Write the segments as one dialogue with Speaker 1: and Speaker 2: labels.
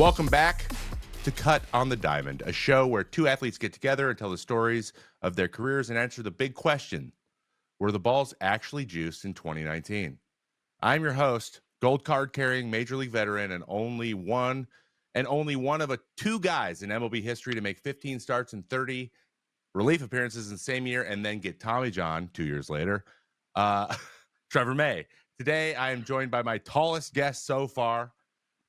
Speaker 1: Welcome back to Cut on the Diamond, a show where two athletes get together and tell the stories of their careers and answer the big question: were the balls actually juiced in 2019? I'm your host, gold card carrying major league veteran and only one of two guys in MLB history to make 15 starts and 30 relief appearances in the same year and then get Tommy John 2 years later. Trevor May. Today I am joined by my tallest guest so far.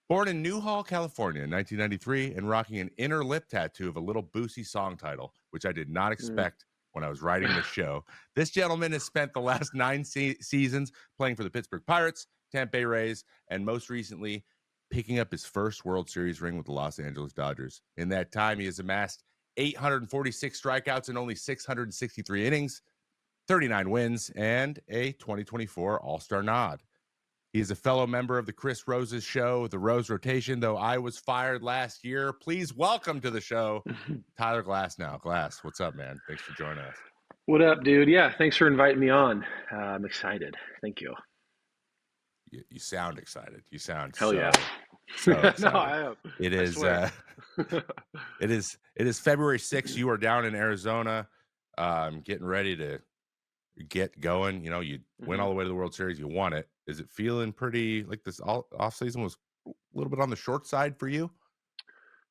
Speaker 1: Born in Newhall, California in 1993 and rocking an inner lip tattoo of a Little Boosie song title, which I did not expect when I was writing this show. This gentleman has spent the last 9 seasons playing for the Pittsburgh Pirates, Tampa Bay Rays, and most recently picking up his first World Series ring with the Los Angeles Dodgers. In that time, he has amassed 846 strikeouts in only 663 innings, 39 wins, and a 2024 All-Star nod. He is a fellow member of the Chris Rose's show, The Rose Rotation, though I was fired last year. Please welcome to the show, Tyler Glasnow. Glass, what's up, man? Thanks for joining us.
Speaker 2: What up, dude? Yeah, thanks for inviting me on. I'm excited. Thank you.
Speaker 1: You sound excited. You sound
Speaker 2: Hell yeah.
Speaker 1: so excited.
Speaker 2: No, I am.
Speaker 1: It is it is February 6th. You are down in Arizona, getting ready to get going. You know, you went all the way to the World Series. You won it. Is it feeling pretty like this offseason was a little bit on the short side for you?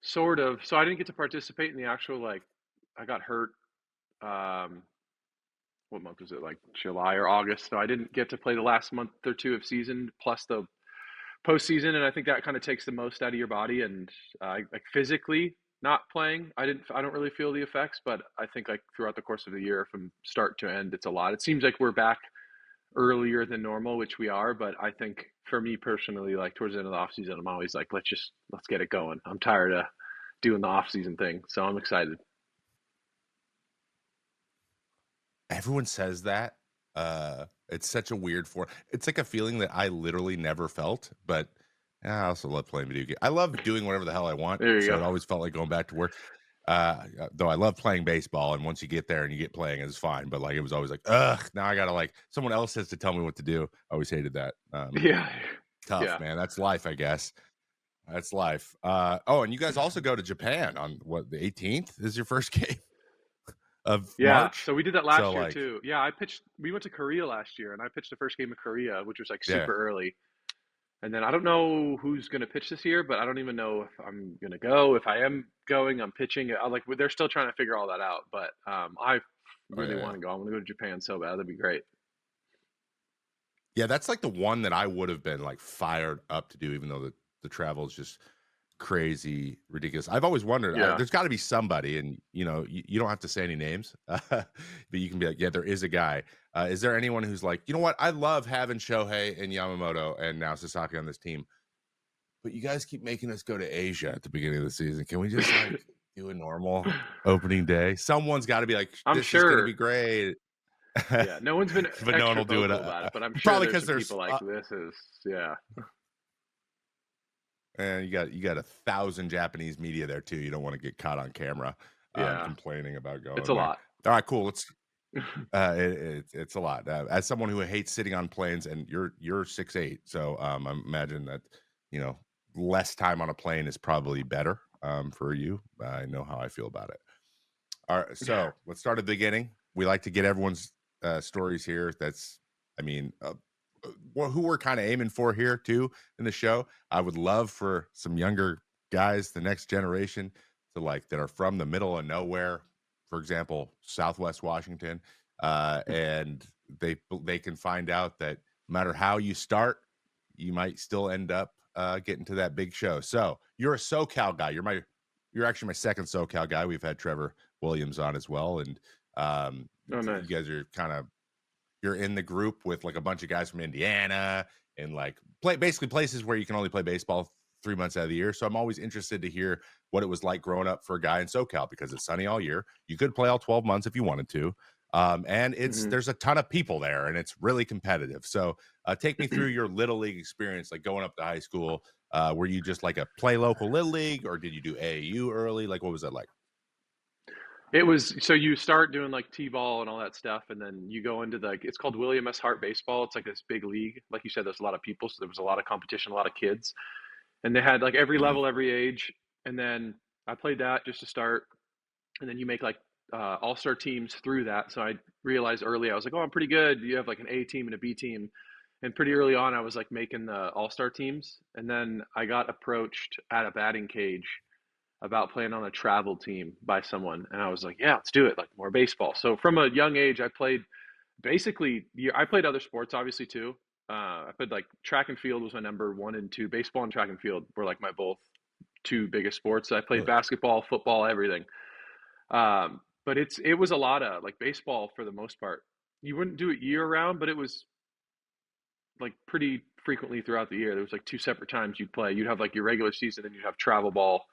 Speaker 2: Sort of. So I didn't get to participate in the actual, I got hurt, what month was it? Like July or August. So I didn't get to play the last month or two of season plus the postseason. And I think that kind of takes the most out of your body. And like physically not playing, I don't really feel the effects, but I think like throughout the course of the year from start to end, it's a lot. It seems like we're back earlier than normal, which we are, but I think for me personally, like towards the end of the off season, I'm always like, let's get it going. I'm tired of doing the off season thing, so I'm excited.
Speaker 1: Everyone says that. It's such a weird form. It's like a feeling that I literally never felt, but I also love playing video games. I love doing whatever the hell I want.
Speaker 2: There you
Speaker 1: So
Speaker 2: go.
Speaker 1: it always felt like going back to work. Though I love playing baseball, and once you get there and you get playing, it's fine. But like it was always like, ugh, now I gotta like someone else has to tell me what to do. I always hated that.
Speaker 2: Yeah,
Speaker 1: Tough,
Speaker 2: yeah,
Speaker 1: man. That's life, I guess. That's life. Oh, and you guys also go to Japan on what, the 18th is your first game of
Speaker 2: yeah.
Speaker 1: March?
Speaker 2: So we did that
Speaker 1: So
Speaker 2: last year
Speaker 1: like,
Speaker 2: too. Yeah, I pitched. We went to Korea last year, and I pitched the first game of Korea, which was like
Speaker 1: yeah.
Speaker 2: super early. And then I don't know who's going to pitch this year, but I don't even know if I'm going to go. If I am going, I'm pitching. They're still trying to figure all that out. But I
Speaker 1: Oh
Speaker 2: really
Speaker 1: yeah,
Speaker 2: want
Speaker 1: yeah.
Speaker 2: to go. I want to go to Japan so bad. That'd be great.
Speaker 1: Yeah, that's like the one that I would have been like fired up to do, even though the travel is just crazy, ridiculous. I've always wondered,
Speaker 2: Yeah.
Speaker 1: there's got to be somebody, and you don't have to say any names, but you can be like, yeah, there is a guy. Is there anyone who's like, you know what? I love having Shohei and Yamamoto and now Sasaki on this team, but you guys keep making us go to Asia at the beginning of the season. Can we just like do a normal opening day? Someone's got to be like,
Speaker 2: I'm
Speaker 1: this is going to
Speaker 2: sure.
Speaker 1: be great.
Speaker 2: Yeah, no one's been
Speaker 1: But no one
Speaker 2: extra
Speaker 1: will do it.
Speaker 2: vocal about it, but I'm sure
Speaker 1: Probably
Speaker 2: there's
Speaker 1: because
Speaker 2: some
Speaker 1: there's
Speaker 2: people like this is, yeah.
Speaker 1: and you got 1,000 Japanese media there too. You don't want to get caught on camera
Speaker 2: Yeah.
Speaker 1: complaining about
Speaker 2: It's
Speaker 1: going
Speaker 2: a
Speaker 1: there.
Speaker 2: lot.
Speaker 1: All right, cool. Let's. It's a lot. As someone who hates sitting on planes, and you're 6'8", so I imagine that less time on a plane is probably better for you. I know how I feel about it. All right, so let's start at the beginning. We like to get everyone's stories here. That's, I mean, who we're kind of aiming for here too in the show. I would love for some younger guys, the next generation, to like that are from the middle of nowhere, for example, Southwest Washington, and they can find out that no matter how you start, you might still end up getting to that big show. So you're a SoCal guy. You're actually my second SoCal guy. We've had Trevor Williams on as well, and
Speaker 2: Oh,
Speaker 1: you
Speaker 2: nice.
Speaker 1: guys are you're in the group with like a bunch of guys from Indiana and like basically places where you can only play baseball 3 months out of the year. So I'm always interested to hear what it was like growing up for a guy in SoCal, because it's sunny all year. You could play all 12 months if you wanted to. And
Speaker 2: Hmm.
Speaker 1: there's a ton of people there and it's really competitive. So take me through your little league experience, like going up to high school. Were you just like a play local little league, or did you do AAU early? Like, what was that like?
Speaker 2: It was so you start doing like T-ball and all that stuff, and then you go into it's called William S. Hart Baseball. It's like this big league. Like you said, there's a lot of people, so there was a lot of competition, a lot of kids. and they had like every
Speaker 1: Mhm.
Speaker 2: level, every age, and then I played that just to start, and then you make like all-star teams through that. So I realized early I was like, oh, I'm pretty good. You have like an A team and a B team, and pretty early on I was like making the all-star teams, and then I got approached at a batting cage about playing on a travel team by someone, and I was like, yeah, let's do it, like more baseball. So from a young age, I played basically. I played other sports obviously too. I played like track and field was my number one and two. Baseball and track and field were like my both two biggest sports. So I played
Speaker 1: Really?
Speaker 2: basketball, football, everything. But it was a lot of like baseball for the most part. You wouldn't do it year round, but it was like pretty frequently throughout the year. There was like two separate times you'd play. You'd have like your regular season, and you'd have travel ball,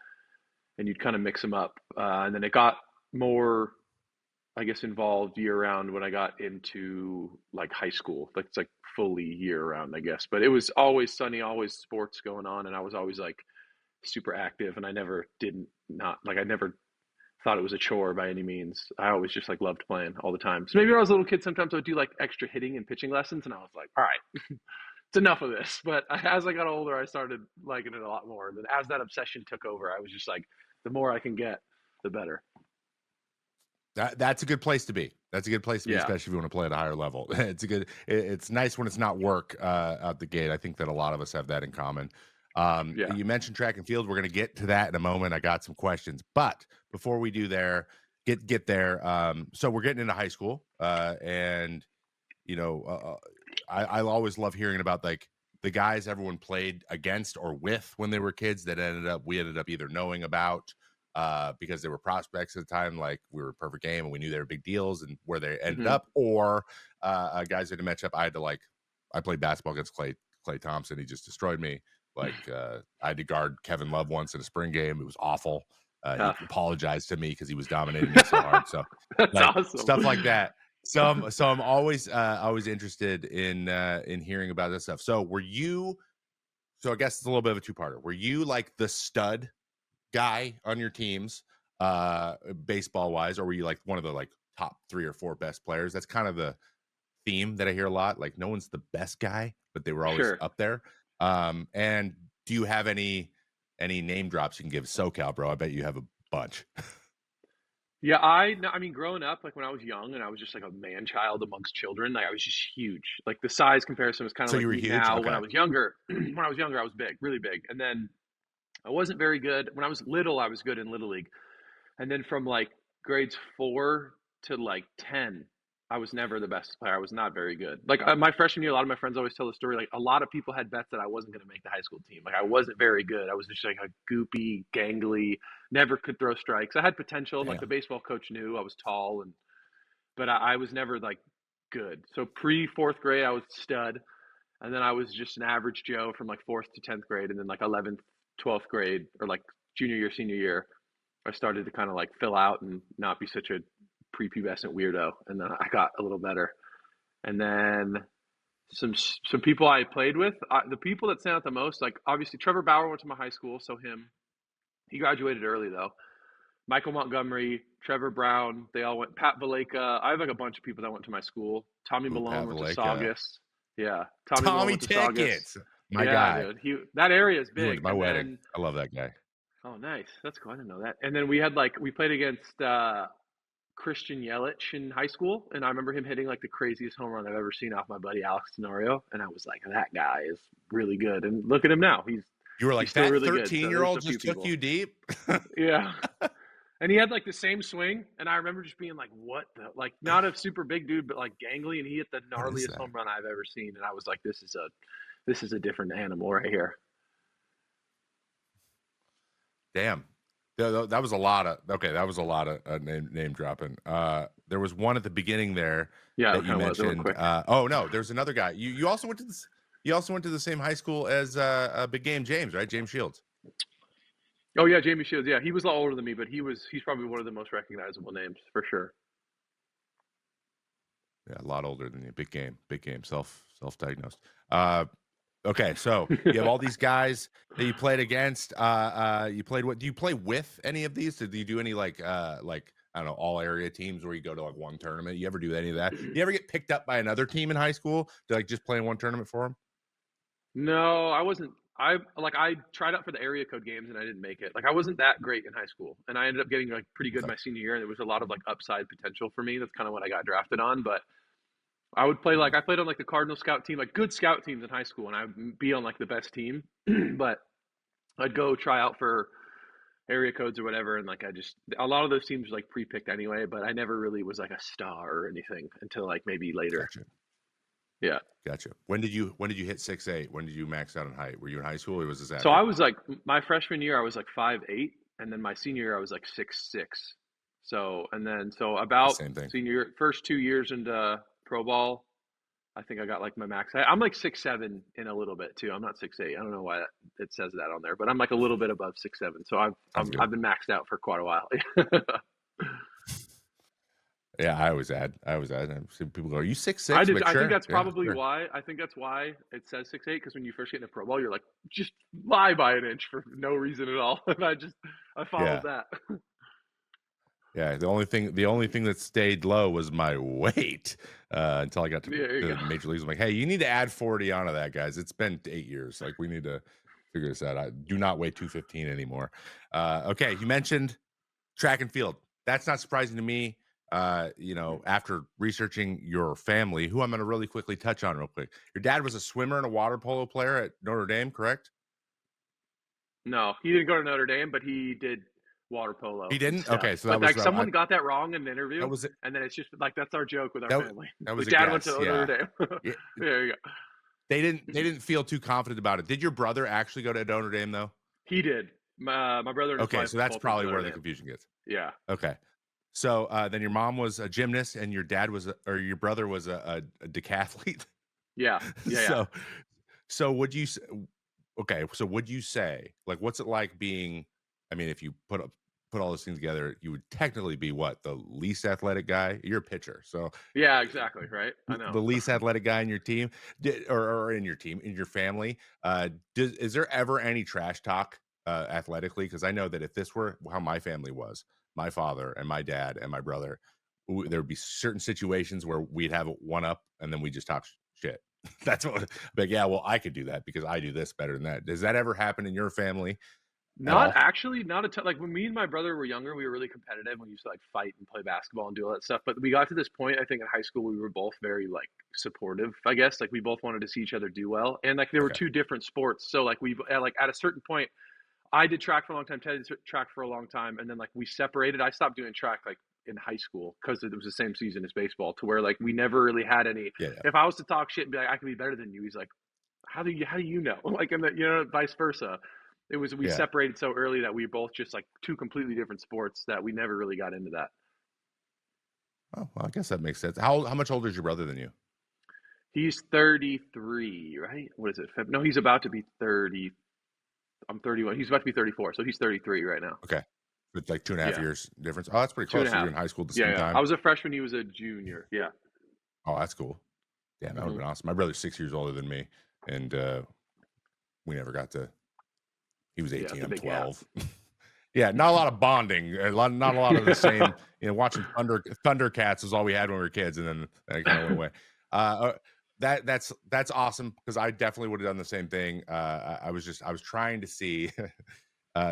Speaker 2: and you'd kind of mix them up. And then it got more, I guess, involved year round when I got into like high school. Like it's like fully year round, I guess. But it was always sunny, always sports going on, and I was always like super active. And I never didn't not like I never thought it was a chore by any means. I always just like loved playing all the time. So maybe when I was a little kid, sometimes I would do like extra hitting and pitching lessons, and I was like, all right, it's enough of this. But as I got older, I started liking it a lot more. And then as that obsession took over, I was just like, the more I can get, the better.
Speaker 1: That's a good place to be. That's a good place to be,
Speaker 2: Yeah,
Speaker 1: especially if you want to play at a higher level. It's nice when it's not work out the gate. I think that a lot of us have that in common.
Speaker 2: yeah,
Speaker 1: You mentioned track and field. We're going to get to that in a moment. I got some questions, but before we do there, get there. So we're getting into high school, and you know, I always love hearing about like the guys everyone played against or with when they were kids that we ended up either knowing about because they were prospects at the time, like we were a perfect game and we knew they were big deals and where they ended
Speaker 2: hmm
Speaker 1: up, or guys that had match up. I played basketball against Clay Thompson. He just destroyed me. Like I had to guard Kevin Love once in a spring game. It was awful. He
Speaker 2: tough.
Speaker 1: apologized to me because he was dominating me so hard. So
Speaker 2: That's
Speaker 1: like
Speaker 2: awesome.
Speaker 1: stuff like that. So I'm always interested in hearing about this stuff. So I guess it's a little bit of a two-parter. Were you like the stud guy on your teams, baseball wise, or were you like one of the like top 3 or 4 best players? That's kind of the theme that I hear a lot. Like no one's the best guy, but they were always
Speaker 2: Sure.
Speaker 1: up there. And do you have any name drops you can give SoCal, bro? I bet you have a bunch.
Speaker 2: Yeah, I mean, growing up, like when I was young and I was just like a man child amongst children, like I was just huge. Like the size comparison was kind of
Speaker 1: So you
Speaker 2: like
Speaker 1: were
Speaker 2: me
Speaker 1: huge?
Speaker 2: now. When I
Speaker 1: Okay.
Speaker 2: was younger, when I was younger, I was big, really big. And then I wasn't very good. When I was little, I was good in Little League. And then from like grades 4 to like 10, I was never the best player. I was not very good. Like my freshman year, a lot of my friends always tell the story. Like a lot of people had bets that I wasn't going to make the high school team. Like I wasn't very good. I was just like a goopy, gangly, never could throw strikes. I had potential. Like the
Speaker 1: Damn.
Speaker 2: baseball coach knew I was tall, and but I was never like good. So pre fourth grade, I was stud, and then I was just an average Joe from like fourth to 10th grade, and then like 11th, 12th grade, or like junior year, senior year, I started to kind of like fill out and not be such a prepubescent weirdo, and then I got a little better. And then some people I played with, the people that stand out the most, like obviously Trevor Bauer went to my high school, so him. He graduated early though. Michael Montgomery, Trevor Brown, they all went. Pat Valeka. I have like a bunch of people that went to my school. Tommy
Speaker 1: Ooh,
Speaker 2: Malone
Speaker 1: Pat
Speaker 2: went to
Speaker 1: Valleca.
Speaker 2: Saugus. Yeah, Tommy Malone
Speaker 1: Tommy
Speaker 2: went to Saugus.
Speaker 1: Tickets. My
Speaker 2: Yeah,
Speaker 1: guy.
Speaker 2: dude. That area is
Speaker 1: He went
Speaker 2: big.
Speaker 1: to my
Speaker 2: And
Speaker 1: wedding.
Speaker 2: then
Speaker 1: I love that guy.
Speaker 2: oh, nice. That's cool. I didn't know that. And then we had like we played against Christian Yelich in high school, and I remember him hitting like the craziest home run I've ever seen off my buddy Alex Tenorio, and I was like, that guy is really good. And look at him now.
Speaker 1: You were
Speaker 2: He's
Speaker 1: like,
Speaker 2: still
Speaker 1: that
Speaker 2: really good.
Speaker 1: 13
Speaker 2: So
Speaker 1: year
Speaker 2: there's
Speaker 1: old
Speaker 2: a few
Speaker 1: just took
Speaker 2: people.
Speaker 1: you deep.
Speaker 2: Yeah. And he had like the same swing, and I remember just being like, "What the?" Like, not a super big dude, but like gangly, and he hit the
Speaker 1: What is
Speaker 2: gnarliest
Speaker 1: that?
Speaker 2: home run I've ever seen, and I was like, this is a different animal right here."
Speaker 1: Damn. That was a lot of okay. That was a lot of name dropping. There was one at the beginning there
Speaker 2: Yeah, it
Speaker 1: that you
Speaker 2: kind of was. It went
Speaker 1: mentioned.
Speaker 2: quick.
Speaker 1: Oh no, there's another guy. You also went to this. You also went to the same high school as Big Game James, right? James Shields.
Speaker 2: Oh yeah, Jamie Shields. Yeah, he was a lot older than me, but he's probably one of the most recognizable names for sure.
Speaker 1: Yeah, a lot older than you. Big game. Self diagnosed. Okay, so you have all these guys that you played against. You played what? Do you play with any of these? Do you do any like I don't know, all area teams where you go to like one tournament? You ever do any of that? You ever get picked up by another team in high school to like just play in one tournament for them?
Speaker 2: No, I wasn't. I tried out for the area code games and I didn't make it. Like I wasn't that great in high school, and I ended up getting like pretty good
Speaker 1: Okay.
Speaker 2: my senior year. And there was a lot of like upside potential for me. That's kind of what I got drafted on. But I would play
Speaker 1: Uh-huh.
Speaker 2: like I played on like the Cardinal scout team, like good scout teams in high school, and I'd be on like the best team. But I'd go try out for area codes or whatever, and like I just a lot of those teams were like pre-picked anyway. But I never really was like a star or anything until like maybe later.
Speaker 1: Gotcha.
Speaker 2: Yeah.
Speaker 1: Gotcha. When did you hit 6'8"? When did you max out in height? Were you in high school or was this
Speaker 2: So I
Speaker 1: after?
Speaker 2: was like my freshman year I was like 5'8", and then my senior year I was like 6'6". So
Speaker 1: The
Speaker 2: about
Speaker 1: same thing.
Speaker 2: senior year, first 2 years into pro ball, I think I got like my max height. I'm like 6'7" in a little bit too. I'm not 6'8". I don't know why it says that on there, but I'm like a little bit above 6'7". So
Speaker 1: Sounds good.
Speaker 2: I've been maxed out for quite a while.
Speaker 1: Yeah, I always add. I've seen people go, "Are you 6'6"? I'm like,
Speaker 2: I think
Speaker 1: sure.
Speaker 2: that's
Speaker 1: Yeah,
Speaker 2: probably
Speaker 1: sure.
Speaker 2: why. I think that's why it says 6'8", because when you first get into pro ball, you're like just lie by an inch for no reason at all, and I followed
Speaker 1: Yeah.
Speaker 2: that.
Speaker 1: Yeah. The only thing that stayed low was my weight until I got to
Speaker 2: Yeah, there you
Speaker 1: the
Speaker 2: go.
Speaker 1: major leagues. I'm like, hey, you need to add 40 onto that, guys. It's been 8 years. Like, we need to figure this out. I do not weigh 215 anymore. Okay. You mentioned track and field. That's not surprising to me. After researching your family, who I'm going to really quickly touch on real quick. Your dad was a swimmer and a water polo player at Notre Dame, correct?
Speaker 2: No, he didn't go to Notre Dame, but he did water
Speaker 1: He
Speaker 2: polo and
Speaker 1: didn't.
Speaker 2: stuff.
Speaker 1: Okay, so that
Speaker 2: But
Speaker 1: was
Speaker 2: like
Speaker 1: I,
Speaker 2: someone got that wrong in the
Speaker 1: that
Speaker 2: interview,
Speaker 1: was it.
Speaker 2: and then it's just like that's our joke with our
Speaker 1: That,
Speaker 2: family.
Speaker 1: that was
Speaker 2: Like
Speaker 1: a
Speaker 2: dad went to
Speaker 1: guess.
Speaker 2: Notre
Speaker 1: Yeah.
Speaker 2: Dame.
Speaker 1: Yeah,
Speaker 2: There you
Speaker 1: they didn't feel too confident about it. Did your brother actually go to Notre Dame though?
Speaker 2: He did. My brother and his
Speaker 1: Okay,
Speaker 2: wife
Speaker 1: so that's
Speaker 2: both went to
Speaker 1: probably
Speaker 2: Notre
Speaker 1: where the
Speaker 2: Dame.
Speaker 1: confusion gets.
Speaker 2: Yeah.
Speaker 1: Okay. So then your mom was a gymnast and your dad was or your brother was a decathlete.
Speaker 2: Yeah. Yeah. Yeah.
Speaker 1: so so would you okay, so would you say like what's it like being I mean if you put all those things together, you would technically be what, the least athletic guy? You're a pitcher. So
Speaker 2: Yeah, exactly, right? I know.
Speaker 1: the least athletic guy in your team or in your team in your family is there ever any trash talk athletically because I know that if this were how my family was my father and my dad and my brother there would be certain situations where we'd have one up and then we just talk shit. That's what like yeah well I could do that because I do this better than that. Does that ever happen in your family at
Speaker 2: Not
Speaker 1: all?
Speaker 2: actually, not a ton. Like when me and my brother were younger, we were really competitive. We used to like fight and play basketball and do all that stuff. But we got to this point, I think in high school, we were both very like supportive. I guess like we both wanted to see each other do well, and like there were
Speaker 1: Okay.
Speaker 2: two different sports. So like we like at a certain point, I did track for a long time. Ted did track for a long time, and then like we separated. I stopped doing track like in high school because it was the same season as baseball. To where like we never really had any.
Speaker 1: Yeah, yeah.
Speaker 2: If I was to talk shit and be like, I can be better than you, he's like, how do you know? Like, and vice versa. It was we
Speaker 1: Yeah.
Speaker 2: separated so early that we were both just like two completely different sports that we never really got into that.
Speaker 1: Oh well, I guess that makes sense. How much older is your brother than you?
Speaker 2: He's 33, right? What is it? No, he's about to be 30. I'm 31. He's about to be 34, so he's 33 right now.
Speaker 1: Okay. It's like 2.5
Speaker 2: Yeah,
Speaker 1: years difference. Oh, that's pretty
Speaker 2: two and
Speaker 1: close.
Speaker 2: a
Speaker 1: So you're
Speaker 2: half.
Speaker 1: in high school at the
Speaker 2: Yeah,
Speaker 1: same
Speaker 2: yeah. I
Speaker 1: time.
Speaker 2: was a freshman. He was a junior. Yeah.
Speaker 1: Oh, that's cool. Yeah, that would have
Speaker 2: Hmm.
Speaker 1: been awesome. My brother's 6 years older than me, and we never got to. He was
Speaker 2: Yeah, it's
Speaker 1: 18.
Speaker 2: a
Speaker 1: I'm
Speaker 2: big gap.
Speaker 1: 12. Yeah, not a lot of bonding. Not a lot of the same. Watching Thundercats was all we had when we were kids, and then that kind of went away. That's awesome because I definitely would have done the same thing. I was trying to see.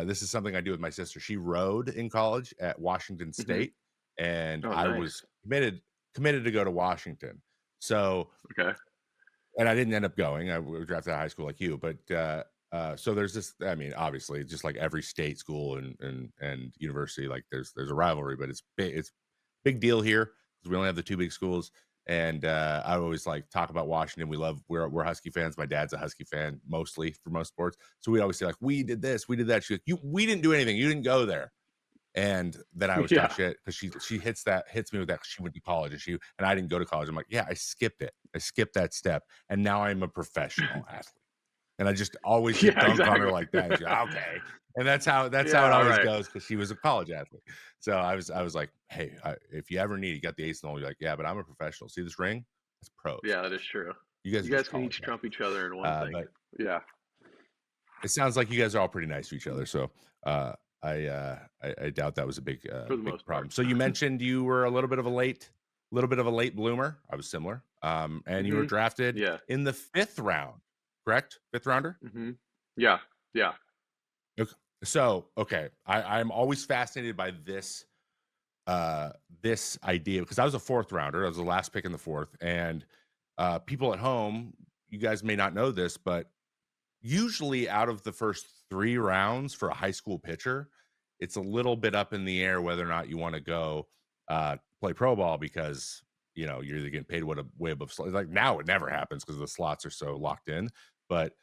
Speaker 1: This is something I do with my sister. She rode in college at Washington
Speaker 2: Hmm.
Speaker 1: State, and
Speaker 2: Oh,
Speaker 1: I was
Speaker 2: nice.
Speaker 1: committed to go to Washington. So
Speaker 2: Okay.
Speaker 1: and I didn't end up going. I was drafted out of high school like you, but so there's this. I mean, obviously, just like every state school and university, like there's a rivalry, but it's big deal here because we only have the two big schools. And I always like talk about Washington. We're Husky fans. My dad's a Husky fan mostly for most sports. So we always say like we did this, we did that. She's like, we didn't do anything. You didn't go there. And then I always talk
Speaker 2: Yeah.
Speaker 1: shit because she hits me with that. She went to college and I didn't go to college. I'm like, yeah, I skipped it. I skipped that step, and now I'm a professional athlete. And I just always just
Speaker 2: Yeah.
Speaker 1: dunk on her
Speaker 2: Exactly.
Speaker 1: like that. And she's like, okay, and that's how it
Speaker 2: Yeah.
Speaker 1: always
Speaker 2: Right.
Speaker 1: goes because she was a college athlete. So I was like, hey, if you ever need, you got the ace and all. You're like, yeah, but I'm a professional. See this ring? That's pros.
Speaker 2: Yeah, that is true.
Speaker 1: You guys
Speaker 2: You
Speaker 1: are just
Speaker 2: guys can
Speaker 1: college
Speaker 2: each trump
Speaker 1: athletes.
Speaker 2: each other in one thing.
Speaker 1: But
Speaker 2: Yeah,
Speaker 1: it sounds like you guys are all pretty nice to each other. So I doubt that was a
Speaker 2: for the
Speaker 1: big
Speaker 2: most part.
Speaker 1: problem. So you mentioned you were a little bit of a late bloomer. I was similar. And you were
Speaker 2: Hmm.
Speaker 1: drafted
Speaker 2: Yeah.
Speaker 1: in the fifth round, correct? Fifth rounder.
Speaker 2: Hmm. Yeah. Yeah.
Speaker 1: Ok so, okay, I'm always fascinated by this idea because I was a 4th rounder, I was the last pick in the 4th, and, people at home, you guys may not know this, but usually out of the first 3 rounds for a high school pitcher, it's a little bit up in the air whether or not you wanna go, play pro ball because, you're either getting paid what a way above like, now it never happens because the slots are so locked in, but,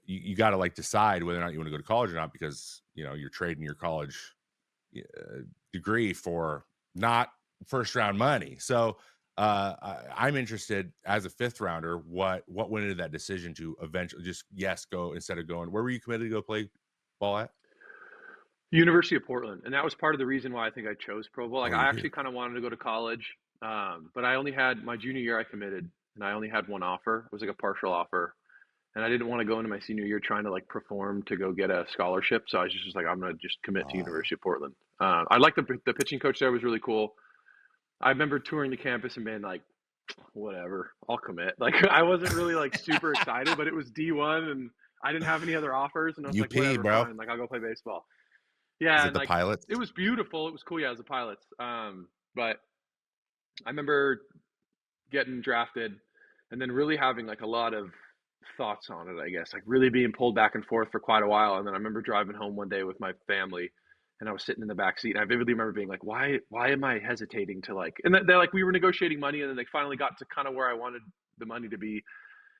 Speaker 1: you gotta, like, decide whether or not you wanna go to college or not because, you're trading your college, degree for not first round money. So, I'm interested as a 5th rounder, what went into that decision to eventually just yes go instead of going. Where were you committed to go play ball at?
Speaker 2: University of Portland, and that was part of the reason why I think I chose pro ball. Like,
Speaker 1: Oh,
Speaker 2: I
Speaker 1: you did.
Speaker 2: actually kinda wanted to go to college, but I only had my junior year I committed, and I only had 1 offer. It was like a partial offer, and I didn't wanna go into my senior year trying to, like, perform to go get a scholarship, so I was just like, "I'm gonna just commit to
Speaker 1: Oh,
Speaker 2: University of Portland." I liked the pitching coach there was really cool. I remember touring the campus and being like, "Whatever, I'll commit." Like, I wasn't really, like, super excited, but it was D1, and I didn't have any other offers, and I was like,
Speaker 1: UP,
Speaker 2: "Whatever,
Speaker 1: bro.
Speaker 2: fine, like, I'll go play baseball."
Speaker 1: Is
Speaker 2: Yeah,
Speaker 1: it
Speaker 2: and,
Speaker 1: the
Speaker 2: like, it
Speaker 1: pilots?
Speaker 2: was beautiful, it was cool, yeah, as a Pilots, but I remember getting drafted and then really having, like, a lot of thoughts on it, I guess, like, really being pulled back and forth for quite a while, and then I remember driving home one day with my family, and I was sitting in the back seat, and I vividly remember being like, "Why am I hesitating to, like," and they're like, we were negotiating money, and then they finally got to kinda where I wanted the money to be,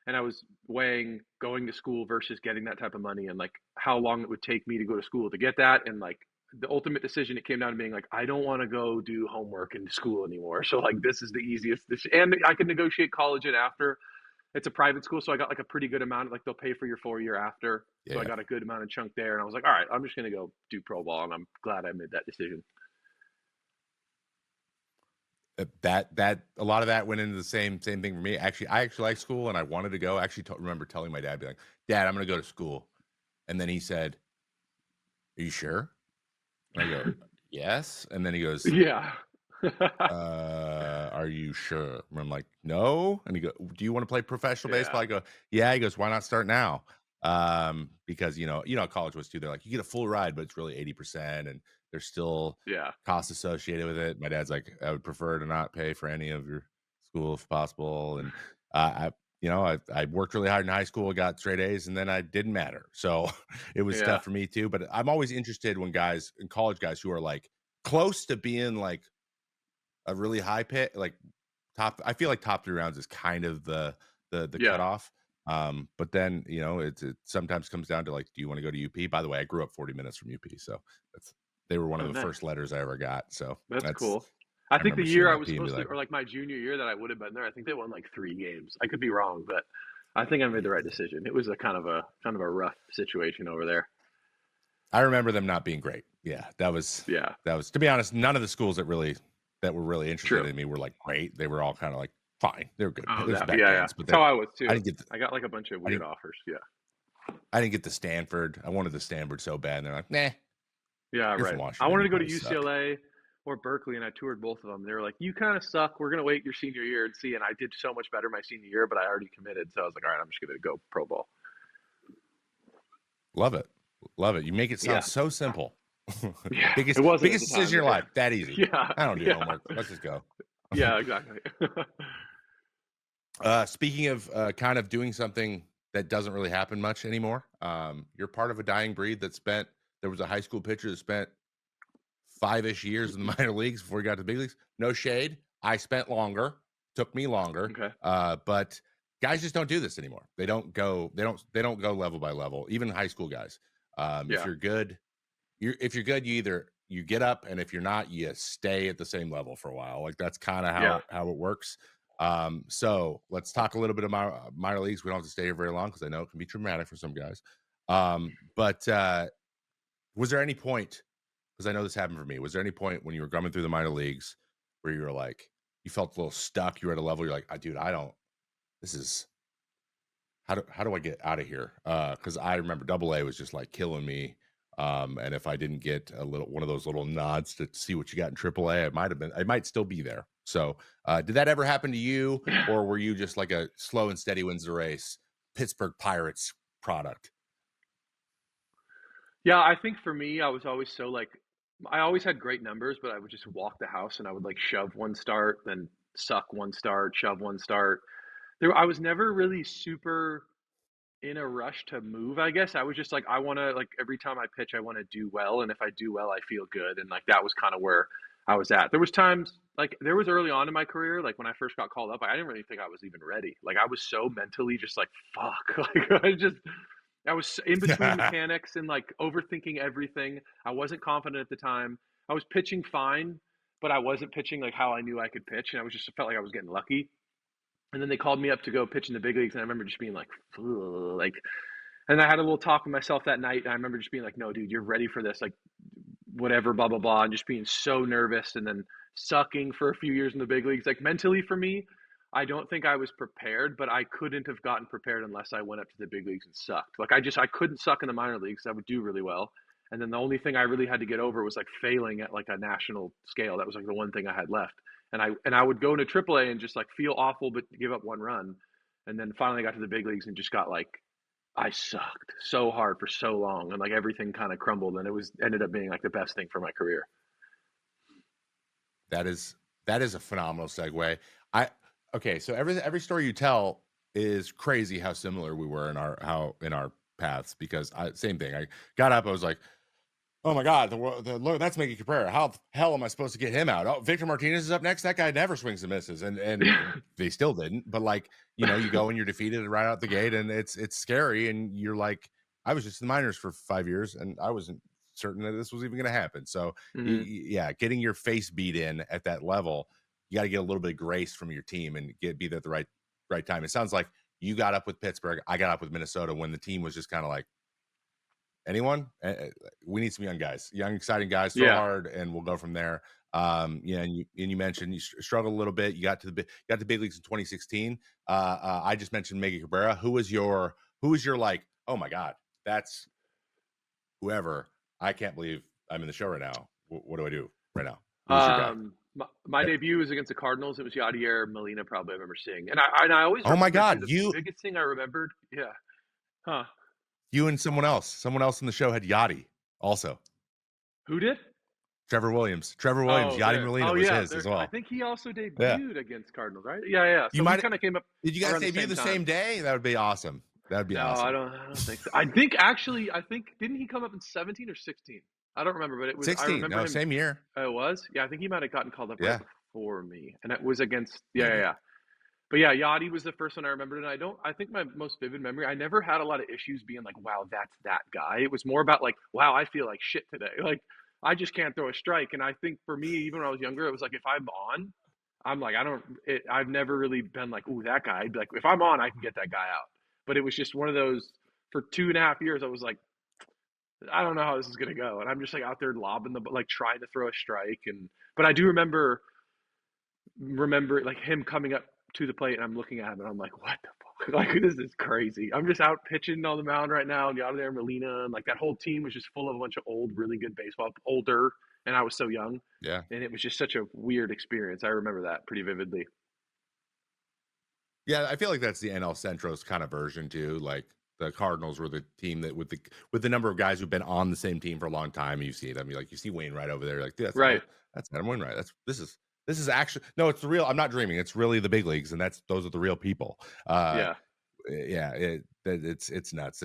Speaker 2: and I was weighing going to school versus getting that type of money and, like, how long it would take me to go to school to get that, and, like, the ultimate decision, it came down to being like, I don't want to go do homework in school anymore. So like, this is the easiest. And I can negotiate college in after. It's a private school, so I got like a pretty good amount. Like they'll pay for your 4 year after, so I
Speaker 1: Yeah.
Speaker 2: got a good amount of chunk there. And I was like, all right, I'm just gonna go do pro ball, and I'm glad I made that decision.
Speaker 1: That a lot of that went into the same thing for me. Actually, I actually like school and I wanted to go. I actually remember telling my dad, be like, "Dad, I'm gonna go to school," and then he said, "Are you sure?" And I go, "Yes," and then he goes,
Speaker 2: Yeah.
Speaker 1: Are you sure?" And I'm like, "No." And he go, "Do you wanna play professional baseball?"
Speaker 2: Yeah.
Speaker 1: I go, "Yeah." He goes, "Why not start now?" Because, how college was too. They're like, "You get a full ride, but it's really 80%, and there's still
Speaker 2: Yeah.
Speaker 1: costs associated with it." My dad's like, "I would prefer to not pay for any of your school if possible." And, I worked really hard in high school, got straight A's, and then I didn't matter. So, it was
Speaker 2: Yeah.
Speaker 1: tough for me too, but I'm always interested when guys in college guys who are, like, close to being, like, a really high pick, like top I feel like top 3 rounds is kind of the
Speaker 2: Yeah.
Speaker 1: cutoff. But then, it sometimes comes down to like, do you want to go to UP? By the way, I grew up 40 minutes from UP, so that's they were one of
Speaker 2: Oh,
Speaker 1: the first
Speaker 2: nice.
Speaker 1: letters I ever got. So
Speaker 2: That's
Speaker 1: that's
Speaker 2: cool. I
Speaker 1: I
Speaker 2: think the
Speaker 1: remember
Speaker 2: year
Speaker 1: seeing
Speaker 2: I
Speaker 1: UP
Speaker 2: was
Speaker 1: and be
Speaker 2: supposed to,
Speaker 1: like,
Speaker 2: or like my junior year that I would have been there, I think they won like 3 games. I could be wrong, but I think I made the right decision. It was a kind of a rough situation over there.
Speaker 1: I remember them not being great. Yeah,
Speaker 2: Yeah.
Speaker 1: that was to be honest, none of the schools that were really interested
Speaker 2: True.
Speaker 1: in me were like great. They were all kind of like fine. They were good.
Speaker 2: Oh,
Speaker 1: There's
Speaker 2: that,
Speaker 1: bad
Speaker 2: yeah, yeah.
Speaker 1: games, but
Speaker 2: That's how I was
Speaker 1: I
Speaker 2: too.
Speaker 1: didn't get the,
Speaker 2: I got like a bunch of
Speaker 1: I
Speaker 2: weird
Speaker 1: didn't
Speaker 2: offers. Yeah.
Speaker 1: I didn't get the Stanford. I wanted the Stanford so bad, and they're like, "Nah,
Speaker 2: Yeah,
Speaker 1: you're from
Speaker 2: right. I
Speaker 1: Washington.
Speaker 2: wanted
Speaker 1: You
Speaker 2: to go to
Speaker 1: probably suck."
Speaker 2: UCLA or Berkeley, and I toured both of them. They were like, "You kind of suck. We're gonna wait your senior year and see." And I did so much better my senior year, but I already committed, so I was like, "All right, I'm just gonna go pro ball."
Speaker 1: Love it. Love it. You make it sound
Speaker 2: Yeah,
Speaker 1: so simple.
Speaker 2: yeah. It
Speaker 1: Biggest
Speaker 2: wasn't at
Speaker 1: biggest
Speaker 2: the
Speaker 1: decision
Speaker 2: time,
Speaker 1: in
Speaker 2: but
Speaker 1: your
Speaker 2: yeah,
Speaker 1: life. That easy.
Speaker 2: yeah,
Speaker 1: I don't do
Speaker 2: yeah,
Speaker 1: homework. Let's just go.
Speaker 2: yeah. Exactly.
Speaker 1: Speaking of kind of doing something that doesn't really happen much anymore, you're part of a dying breed that spent. There was a high school pitcher that spent 5-ish years in the minor leagues before he got to the big leagues. No shade. I spent longer. Took me longer.
Speaker 2: Okay.
Speaker 1: But guys just don't do this anymore. They don't go. They don't go level by level. Even high school guys. If
Speaker 2: Yeah,
Speaker 1: you're good, you either you get up, and if you're not, you stay at the same level for a while. Like that's kind of
Speaker 2: yeah.
Speaker 1: how it works. So let's talk a little bit about minor leagues. We don't have to stay here very long because I know it can be traumatic for some guys. But was there any point? Because I know this happened for me. Was there any point when you were coming through the minor leagues where you were like, you felt a little stuck? You were at a level you're like, dude, I don't. This is how do I get out of here? Because I remember Double A was just like killing me. And if I didn't get a little one of those little nods to see what you got in Triple A, I might still be there. So, did that ever happen to you, or were you just like a slow and steady wins the race Pittsburgh Pirates product?
Speaker 2: Yeah, I think for me, I was always so like I always had great numbers, but I would just walk the house and I would like shove one start, then suck one start, shove one start. I was never really super in a rush to move, I guess. I was just like, I wanna like every time I pitch, I wanna do well, and if I do well, I feel good, and like that was kind of where I was at. There was times like there was early on in my career, like when I first got called up, I didn't really think I was even ready. Like I was so mentally just like, fuck. Like I was in between mechanics and like overthinking everything. I wasn't confident at the time. I was pitching fine, but I wasn't pitching like how I knew I could pitch, and I was just felt like I was getting lucky. And then they called me up to go pitch in the big leagues, and I remember just being like, like, and I had a little talk with myself that night, and I remember just being like, "No, dude, you're ready for this." Like, whatever, blah blah blah, and just being so nervous, and then sucking for a few years in the big leagues. Like mentally for me, I don't think I was prepared, but I couldn't have gotten prepared unless I went up to the big leagues and sucked. Like I couldn't suck in the minor leagues. I would do really well. And then the only thing I really had to get over was like failing at like a national scale. That was like the one thing I had left. And I would go into AAA and just like feel awful, but give up one run. And then finally got to the big leagues and just got like I sucked so hard for so long, and like everything kind of crumbled, and it was ended up being like the best thing for my career.
Speaker 1: That is that is a phenomenal segue. I okay, so every story you tell is crazy how similar we were in our paths because same thing. I got up, I was like, oh my God, that's Mickey Cabrera. How the hell am I supposed to get him out? Oh, Victor Martinez is up next. That guy never swings and misses, and they still didn't. But like you go and you're defeated right out the gate, and it's scary. And you're like, I was just in the minors for 5 years, and I wasn't certain that this was even going to happen. So
Speaker 2: Hmm.
Speaker 1: yeah, getting your face beat in at that level, you got to get a little bit of grace from your team and be there at the right time. It sounds like you got up with Pittsburgh. I got up with Minnesota when the team was just kind of like anyone? We need some young guys, young, exciting guys. Throw
Speaker 2: Yeah.
Speaker 1: hard, and we'll go from there. Yeah, and you mentioned you struggled a little bit. You got to big leagues in 2016. I just mentioned Mega Cabrera. Who was your like? Oh my God, that's whoever. I can't believe I'm in the show right now. What do I do right now? Who was your guy?
Speaker 2: My debut was against the Cardinals. It was Yadier Molina, probably I remember seeing, and I always
Speaker 1: Oh my
Speaker 2: remember too.
Speaker 1: God,
Speaker 2: The biggest thing I remembered, yeah, huh?
Speaker 1: you and someone else in the show had Yachty also.
Speaker 2: Who did?
Speaker 1: Trevor Williams,
Speaker 2: Oh,
Speaker 1: Yachty
Speaker 2: there.
Speaker 1: Molina
Speaker 2: Oh,
Speaker 1: was
Speaker 2: yeah.
Speaker 1: his as
Speaker 2: There. I
Speaker 1: well.
Speaker 2: think he also
Speaker 1: Yeah.
Speaker 2: debuted against Cardinals, right? Yeah, yeah.
Speaker 1: You
Speaker 2: So we
Speaker 1: might
Speaker 2: kind of came up
Speaker 1: Did you guys
Speaker 2: around the
Speaker 1: debut
Speaker 2: same
Speaker 1: the
Speaker 2: time.
Speaker 1: same day? That would be awesome. That would be
Speaker 2: No, I
Speaker 1: awesome.
Speaker 2: don't. I don't think so. I think actually, I think didn't he come up in 17 or 16? I don't remember, but it was. I
Speaker 1: 16.
Speaker 2: remember
Speaker 1: No,
Speaker 2: him.
Speaker 1: same year.
Speaker 2: Oh, it was. Yeah, I think he might have gotten called up right
Speaker 1: Yeah,
Speaker 2: before me, and it was against. Yeah, yeah,
Speaker 1: maybe.
Speaker 2: yeah. But yeah, Yachty was the first one I remembered, and I don't. I think my most vivid memory. I never had a lot of issues being like, "Wow, that's that guy." It was more about like, "Wow, I feel like shit today." Like, I just can't throw a strike. And I think for me, even when I was younger, it was like if I'm on, I'm like, I don't. I've never really been like, "Ooh, that guy." I'd be like, if I'm on, I can get that guy out. But it was just one of those. For 2.5 years, I was like, I don't know how this is gonna go, and I'm just like out there lobbing the like trying to throw a strike, and but I do remember like him coming up to the plate and I'm looking at him and I'm like, what the fuck? Like this is crazy. I'm just out pitching on the mound right now and out there Molina and like that whole team was just full of a bunch of old, really good baseball, older, and I was so young.
Speaker 1: Yeah.
Speaker 2: And it was just such a weird experience. I remember that pretty vividly.
Speaker 1: Yeah, I feel like that's the NL Centro's kind of version too. Like the Cardinals were the team that with the number of guys who've been on the same team for a long time. You see them, you see Wainwright over there. Like, dude,
Speaker 2: Right.
Speaker 1: that's Adam Wainwright. This is actually no, it's the real. I'm not dreaming. It's really the big leagues, and those are the real people.
Speaker 2: Yeah.
Speaker 1: Yeah, it's nuts.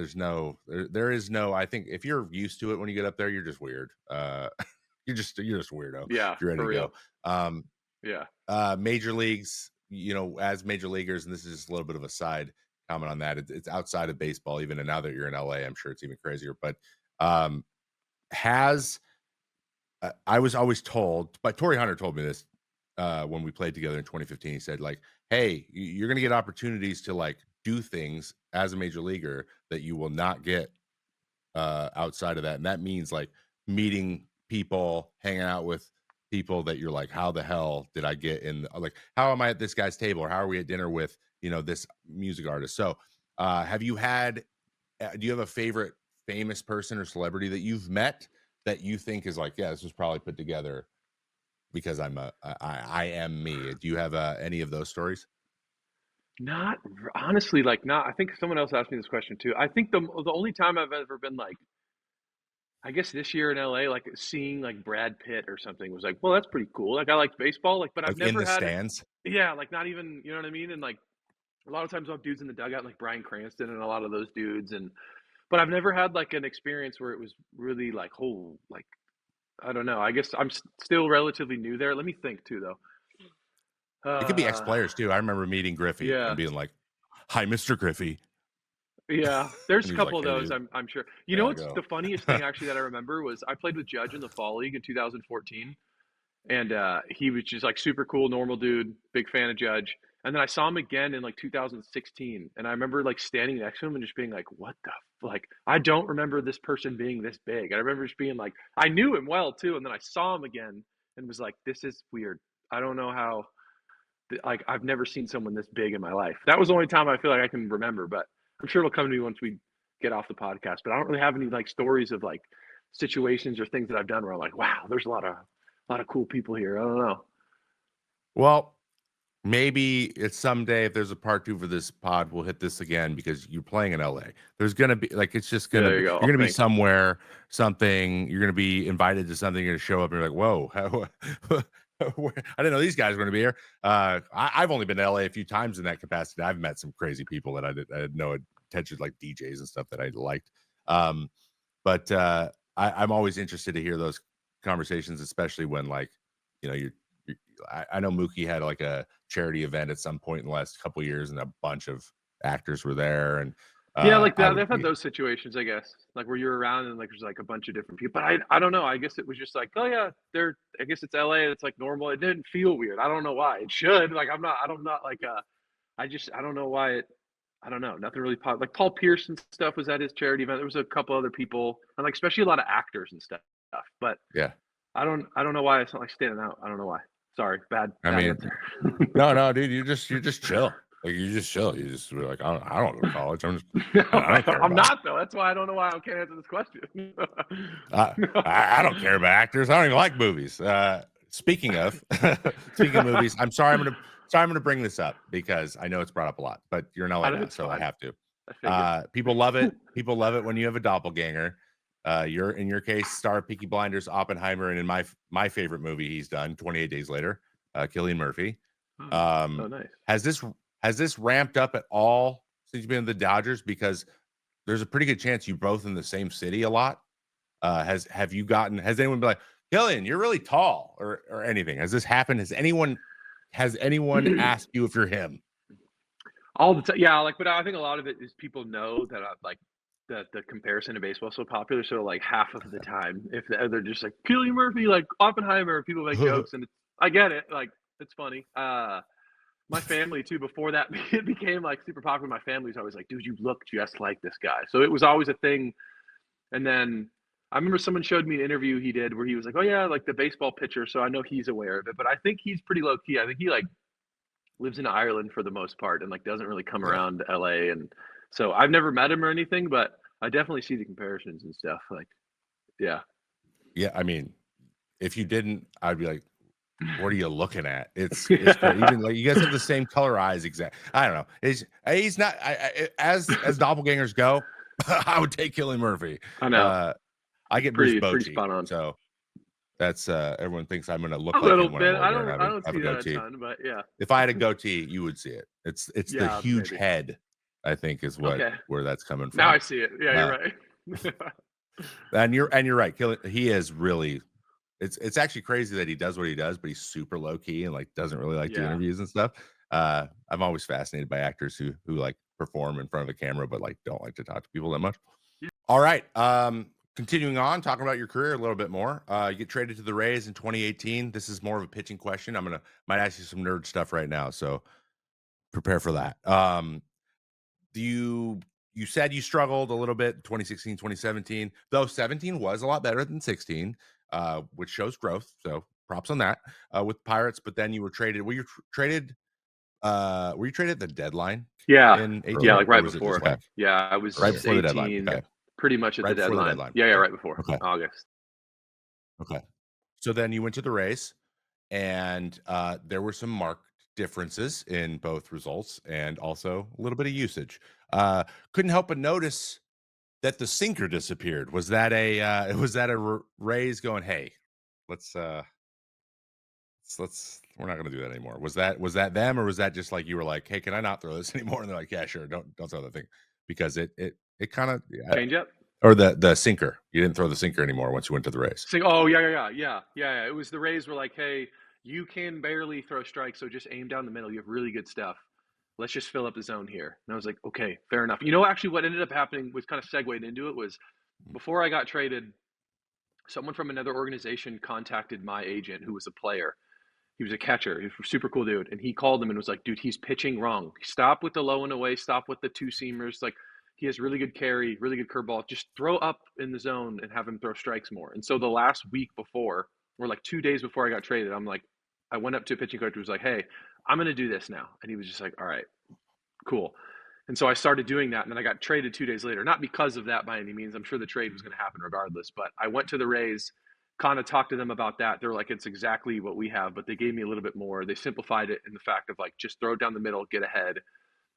Speaker 1: There is no. I think if you're used to it when you get up there, you're just weird. You're just a weirdo
Speaker 2: Yeah,
Speaker 1: if you're ready
Speaker 2: for
Speaker 1: to
Speaker 2: real.
Speaker 1: go. Um,
Speaker 2: Yeah.
Speaker 1: major leagues, as major leaguers, and this is just a little bit of a side comment on that. It's outside of baseball, even, and now that you're in LA, I'm sure it's even crazier. But um, has I was always told, but Torrey Hunter told me this when we played together in 2015. He said, like, "Hey, you're going to get opportunities to like do things as a major leaguer that you will not get outside of that." And that means like meeting people, hanging out with people that you're like, how the hell did I get in? Like, how am I at this guy's table, or how are we at dinner with this music artist? So, have you had? Do you have a favorite famous person or celebrity that you've met that you think is like, yeah, this was probably put together because I am me? Do you have any of those stories?
Speaker 2: Not honestly, like not I think someone else asked me this question too. I think the only time I've ever been like I guess this year in LA, like seeing like Brad Pitt or something was like, well, that's pretty cool. Like I liked baseball, like, but I've
Speaker 1: Like in
Speaker 2: never
Speaker 1: the
Speaker 2: had it.
Speaker 1: stands?
Speaker 2: Yeah, like not even, you know what I mean? And like a lot of times I'll have dudes in the dugout, like Bryan Cranston and a lot of those dudes. And, but I've never had like an experience where it was really like, oh, like, I don't know. I guess I'm still relatively new there. Let me think too, though.
Speaker 1: It could be ex-players too. I remember meeting Griffey and
Speaker 2: Yeah.
Speaker 1: being like, "Hi, Mr. Griffey,"
Speaker 2: Yeah, there's
Speaker 1: and
Speaker 2: a
Speaker 1: he was
Speaker 2: couple
Speaker 1: like,
Speaker 2: of
Speaker 1: "Hey,
Speaker 2: those,
Speaker 1: dude,
Speaker 2: I'm sure. You
Speaker 1: I
Speaker 2: know
Speaker 1: gotta
Speaker 2: what's
Speaker 1: go."
Speaker 2: the funniest thing actually that I remember was I played with Judge in the fall league in 2014, and he was just like super cool, normal dude, big fan of Judge. And then I saw him again in like 2016, and I remember like standing next to him and just being like, "What the like?" I don't remember this person being this big. I remember just being like, I knew him well too, and then I saw him again and was like, "This is weird. I don't know how." Like I've never seen someone this big in my life. That was the only time I feel like I can remember, but I'm sure it'll come to me once we get off the podcast. But I don't really have any like stories of like situations or things that I've done where I'm like, wow, there's a lot of cool people here. I don't know.
Speaker 1: Well, maybe it's someday if there's a part 2 for this pod, we'll hit this again because you're playing in LA. There's gonna be like it's just
Speaker 2: Yeah,
Speaker 1: gonna
Speaker 2: there
Speaker 1: be
Speaker 2: you go.
Speaker 1: you're
Speaker 2: Oh,
Speaker 1: gonna be
Speaker 2: thanks.
Speaker 1: somewhere, something, you're gonna be invited to something, you're gonna show up and you're like, "Whoa, how I didn't know these guys were gonna be here." I've only been to LA a few times in that capacity. I've met some crazy people that I had no attention, like DJs and stuff that I liked. Um, but I'm always interested to hear those conversations, especially when like, you're I know Mookie had like a charity event at some point in the last couple of years, and a bunch of actors were there, and
Speaker 2: Yeah, like
Speaker 1: I
Speaker 2: that.
Speaker 1: would
Speaker 2: They've had
Speaker 1: be
Speaker 2: those situations, I guess, like where you're around and like there's like a bunch of different people. But I don't know. I guess it was just like, oh yeah, they're. I guess it's LA. It's like normal. It didn't feel weird. I don't know why. It should. Like I'm not. I'm not like. I don't know why it. I don't know. Nothing really pop. Like Paul Pierce and stuff was at his charity event. There was a couple other people, and like especially a lot of actors and stuff. But
Speaker 1: yeah.
Speaker 2: I don't know why it's not like standing out. I don't know why. Sorry,
Speaker 1: I
Speaker 2: bad
Speaker 1: mean,
Speaker 2: answer.
Speaker 1: no, no, dude, you're just chill. Like you just chill. You just were like, I don't go to college.
Speaker 2: No,
Speaker 1: I don't care
Speaker 2: I'm
Speaker 1: about.
Speaker 2: not though. That's why I don't know why I can't answer this question.
Speaker 1: I, I don't care about actors. I don't even like movies. Speaking of speaking of movies, sorry I'm gonna bring this up because I know it's brought up a lot, but you're in LA
Speaker 2: I know
Speaker 1: now,
Speaker 2: it's
Speaker 1: so I
Speaker 2: fine.
Speaker 1: have to.
Speaker 2: I figured.
Speaker 1: People love it. People love it when you have a doppelganger. You're in your case, star of Peaky Blinders, Oppenheimer, and in my favorite movie he's done, 28 Days Later, Killian Murphy.
Speaker 2: Oh, oh,
Speaker 1: Um,
Speaker 2: nice.
Speaker 1: has this ramped up at all since you've been in the Dodgers? Because there's a pretty good chance you both in the same city a lot. Has anyone been like, Killian, you're really tall, or anything? Has this happened? Has anyone asked you if you're him?
Speaker 2: All the time, yeah. Like, but I think a lot of it is people know that like the comparison to baseball is so popular. So like half of the time, if they're just like Killian Murphy, like Oppenheimer, people make jokes, and I get it. Like it's funny. My family too. Before that, it became like super popular. My family's always like, "Dude, you look just like this guy." So it was always a thing. And then I remember someone showed me an interview he did where he was like, "Oh yeah, like the baseball pitcher." So I know he's aware of it, but I think he's pretty low key. I think he like lives in Ireland for the most part and like doesn't really come
Speaker 1: Yeah.
Speaker 2: around to LA. And so I've never met him or anything, but I definitely see the comparisons and stuff. Like, yeah.
Speaker 1: Yeah, I mean, if you didn't, I'd be like, "What are you looking at?" It's crazy.
Speaker 2: Yeah.
Speaker 1: Even like you guys have the same color eyes, exact. I don't know. He's not as doppelgangers go. I would take Killian Murphy.
Speaker 2: I know.
Speaker 1: Uh, I get Bruce
Speaker 2: Pretty
Speaker 1: Bochy,
Speaker 2: spot on.
Speaker 1: so that's everyone thinks I'm gonna
Speaker 2: A
Speaker 1: look like
Speaker 2: little
Speaker 1: him when I'm
Speaker 2: bit.
Speaker 1: older and
Speaker 2: I don't
Speaker 1: have a
Speaker 2: see that a
Speaker 1: goatee.
Speaker 2: ton, but yeah.
Speaker 1: If I had a goatee, you would see it. It's the
Speaker 2: Yeah,
Speaker 1: huge
Speaker 2: maybe.
Speaker 1: head, I think, is
Speaker 2: Okay.
Speaker 1: where that's coming
Speaker 2: Now I
Speaker 1: from.
Speaker 2: see it. Yeah, you're
Speaker 1: Uh,
Speaker 2: right.
Speaker 1: and you're right. He is really. It's actually crazy that he does what he does, but he's super low key and like doesn't really like do
Speaker 2: Yeah.
Speaker 1: interviews and stuff. I'm always fascinated by actors who like perform in front of a camera, but like don't like to talk to people that much. All right. Continuing on, talking about your career a little bit more. You get traded to the Rays in 2018. This is more of a pitching question. Might ask you some nerd stuff right now, so prepare for that. You said you struggled a little bit 2016, 2017, though 17 was a lot better than 16, which shows growth. So props on that with Pirates. But then you were traded. Traded? Were you traded at the deadline
Speaker 2: Yeah.
Speaker 1: in
Speaker 2: Yeah,
Speaker 1: 18,
Speaker 2: like
Speaker 1: or
Speaker 2: right
Speaker 1: was it just
Speaker 2: before.
Speaker 1: like
Speaker 2: Yeah, I
Speaker 1: right
Speaker 2: was
Speaker 1: before the deadline?
Speaker 2: 18,
Speaker 1: Okay,
Speaker 2: pretty much at the
Speaker 1: right before the
Speaker 2: deadline.
Speaker 1: deadline.
Speaker 2: Yeah, yeah,
Speaker 1: Okay,
Speaker 2: right before
Speaker 1: okay,
Speaker 2: August.
Speaker 1: okay. So then you went to the Rays, and there were some marked differences in both results and also a little bit of usage. Couldn't help but notice that the sinker disappeared. Was that a Rays going, hey, let's we're not going to do that anymore? Was that them, or was that just like you were like, hey, can I not throw this anymore? And they're like, yeah, sure, don't throw that thing, because it kind of, yeah.
Speaker 2: Change up.
Speaker 1: Or the sinker. You didn't throw the sinker anymore once you went to the Rays.
Speaker 2: Saying, oh yeah. It was the Rays were like, hey, you can barely throw strikes, so just aim down the middle. You have really good stuff. Let's just fill up the zone here. And I was like, okay, fair enough. You know, actually, what ended up happening was kind of segued into it was before I got traded, someone from another organization contacted my agent who was a player. He was a catcher. He was a super cool dude. And he called him and was like, dude, he's pitching wrong. Stop with the low and away. Stop with the two seamers. Like, he has really good carry, really good curveball. Just throw up in the zone and have him throw strikes more. And so the last week before, or like 2 days before I got traded, I'm like, I went up to a pitching coach who was like, hey, I'm going to do this now. And he was just like, all right, cool. And so I started doing that. And then I got traded 2 days later, not because of that by any means. I'm sure the trade was going to happen regardless. But I went to the Rays, kind of talked to them about that. They're like, it's exactly what we have, but they gave me a little bit more. They simplified it in the fact of like, just throw it down the middle, get ahead,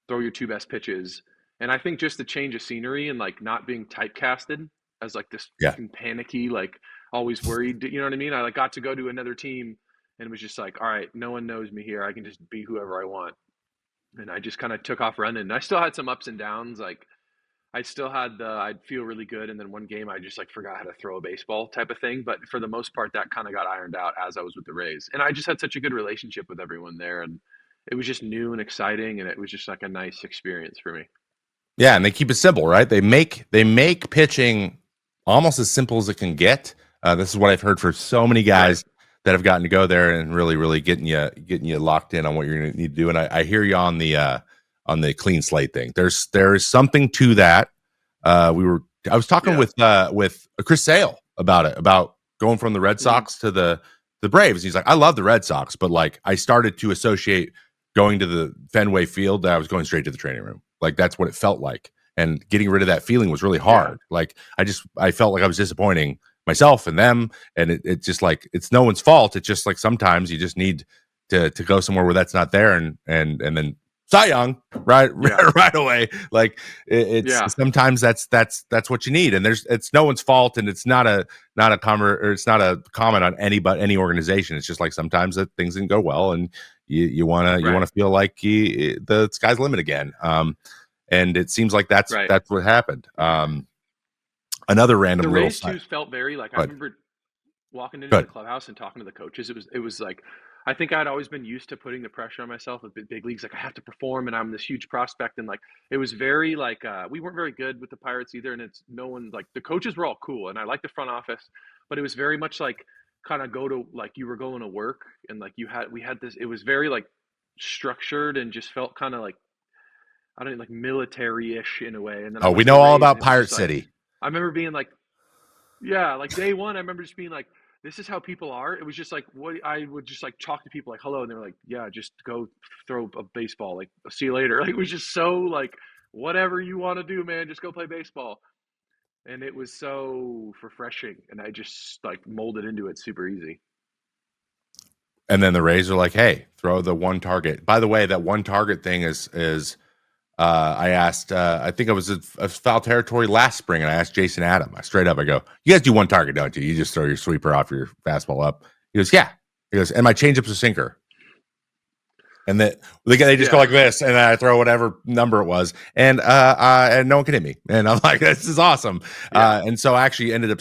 Speaker 2: throw your two best pitches. And I think just the change of scenery and like not being typecasted as like this
Speaker 1: Yeah.
Speaker 2: fucking panicky, like always worried, you know what I mean? I like got to go to another team and it was just like, all right, no one knows me here. I can just be whoever I want. And I just kind of took off running. And I still had some ups and downs. Like I still had I'd feel really good. And then one game I just like forgot how to throw a baseball type of thing. But for the most part, that kind of got ironed out as I was with the Rays. And I just had such a good relationship with everyone there. And it was just new and exciting. And it was just like a nice experience for me.
Speaker 1: Yeah, and they keep it simple, right? They make pitching almost as simple as it can get. This is what I've heard for so many
Speaker 2: Right.
Speaker 1: guys that have gotten to go there and really getting you locked in on what you're going to need to do. And I hear you on the clean slate thing. There is something to that. I was talking
Speaker 2: Yeah.
Speaker 1: with Chris Sale about it, about going from the Red
Speaker 2: Mm-hmm.
Speaker 1: Sox to the Braves. He's like, I love the Red Sox, but like I started to associate going to the Fenway Field that I was going straight to the training room. Like that's what it felt like. And getting rid of that feeling was really
Speaker 2: Yeah.
Speaker 1: hard. Like I felt like I was disappointing myself and them. And it just like, it's no one's fault. It's just like sometimes you just need to go somewhere where that's not there, and then Cy Young right
Speaker 2: Yeah.
Speaker 1: right away. Like it's
Speaker 2: Yeah.
Speaker 1: sometimes that's what you need, and it's no one's fault, and it's not a comment, or it's not a comment on any organization. It's just like sometimes that things didn't go well, and you want
Speaker 2: Right.
Speaker 1: to feel like the sky's the limit again. And it seems like that's
Speaker 2: Right.
Speaker 1: that's what happened. Another
Speaker 2: The
Speaker 1: random little
Speaker 2: Rays
Speaker 1: side.
Speaker 2: too felt very like I
Speaker 1: Good,
Speaker 2: remember walking into the
Speaker 1: good.
Speaker 2: clubhouse and talking to the coaches. It was like I think I'd always been used to putting the pressure on myself with big leagues. Like I have to perform, and I'm this huge prospect, and like it was very like we weren't very good with the Pirates either. And it's no one like the coaches were all cool, and I liked the front office, but it was very much like kind of go to like you were going to work, and like we had this. It was very like structured and just felt kind of like I don't know, like military-ish in a way. And then I
Speaker 1: Oh, we
Speaker 2: went to the
Speaker 1: know all
Speaker 2: Rays,
Speaker 1: about
Speaker 2: and it was
Speaker 1: Pirate
Speaker 2: just like
Speaker 1: City.
Speaker 2: I remember being like yeah, like day one, I remember just being like, "This is how people are." It was just like what I would just like talk to people like, "Hello," and they were like, "Yeah, just go throw a baseball. Like, see you later." Like, it was just so like, whatever you want to do, man, just go play baseball. And it was so refreshing, and I just like molded into it super easy.
Speaker 1: And then the Rays are like, "Hey, throw the one target." By the way, that one target thing is I asked, I think it was a foul territory last spring, and I asked Jason Adam. I go, "You guys do one target, don't you? You just throw your sweeper off your fastball up." He goes, "Yeah." He goes, "And my changeup's a sinker." And that they just go
Speaker 2: Yeah,
Speaker 1: like this, and I throw whatever number it was, and no one can hit me. And I'm like, "This is awesome."
Speaker 2: yeah,
Speaker 1: And so I actually ended up.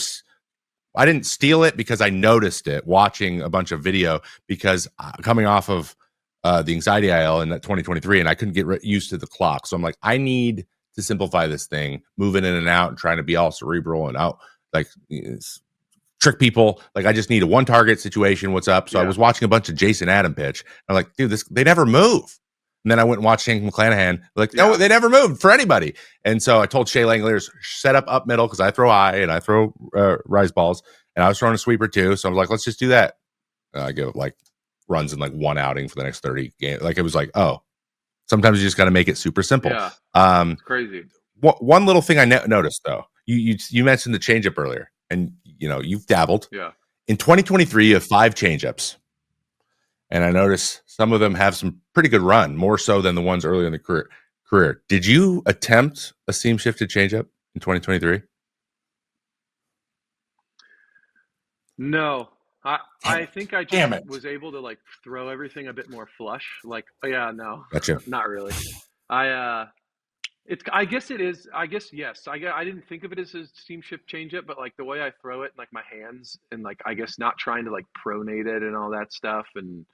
Speaker 1: I didn't steal it because I noticed it watching a bunch of video, because coming off of the anxiety IL in that 2023, and I couldn't get used to the clock. So I'm like, I need to simplify this thing, moving in and out and trying to be all cerebral and out, like trick people. Like I just need a one target situation. What's up? So I
Speaker 2: yeah,
Speaker 1: was watching a bunch of Jason Adam pitch. I'm like, dude, they never move. And then I went and watched Hank McClanahan. Like, no,
Speaker 2: yeah,
Speaker 1: they never moved for anybody. And so I told Shea Langoliers, set up middle, because I throw high and I throw rise balls, and I was throwing a sweeper too. So I was like, let's just do that. I give like runs in like one outing for the next 30 games. Like it was like, oh, sometimes you just got to make it super simple.
Speaker 2: yeah.
Speaker 1: Um,
Speaker 2: It's crazy.
Speaker 1: one little thing I noticed though, you mentioned the changeup earlier, and you've dabbled
Speaker 2: Yeah.
Speaker 1: in 2023. You have 5 changeups, and I noticed some of them have some pretty good run, more so than the ones earlier in the career. Did you attempt a seam shifted changeup? in 2023?
Speaker 2: No,
Speaker 1: Damn
Speaker 2: I
Speaker 1: it.
Speaker 2: think I
Speaker 1: Damn
Speaker 2: just
Speaker 1: it.
Speaker 2: was able to like throw everything a bit more flush. Like, oh, yeah, no,
Speaker 1: Gotcha.
Speaker 2: not really. I It's I guess it is. I guess yes. I didn't think of it as a seam shift changeup, but like the way I throw it, like my hands, and like I guess not trying to like pronate it and all that stuff, and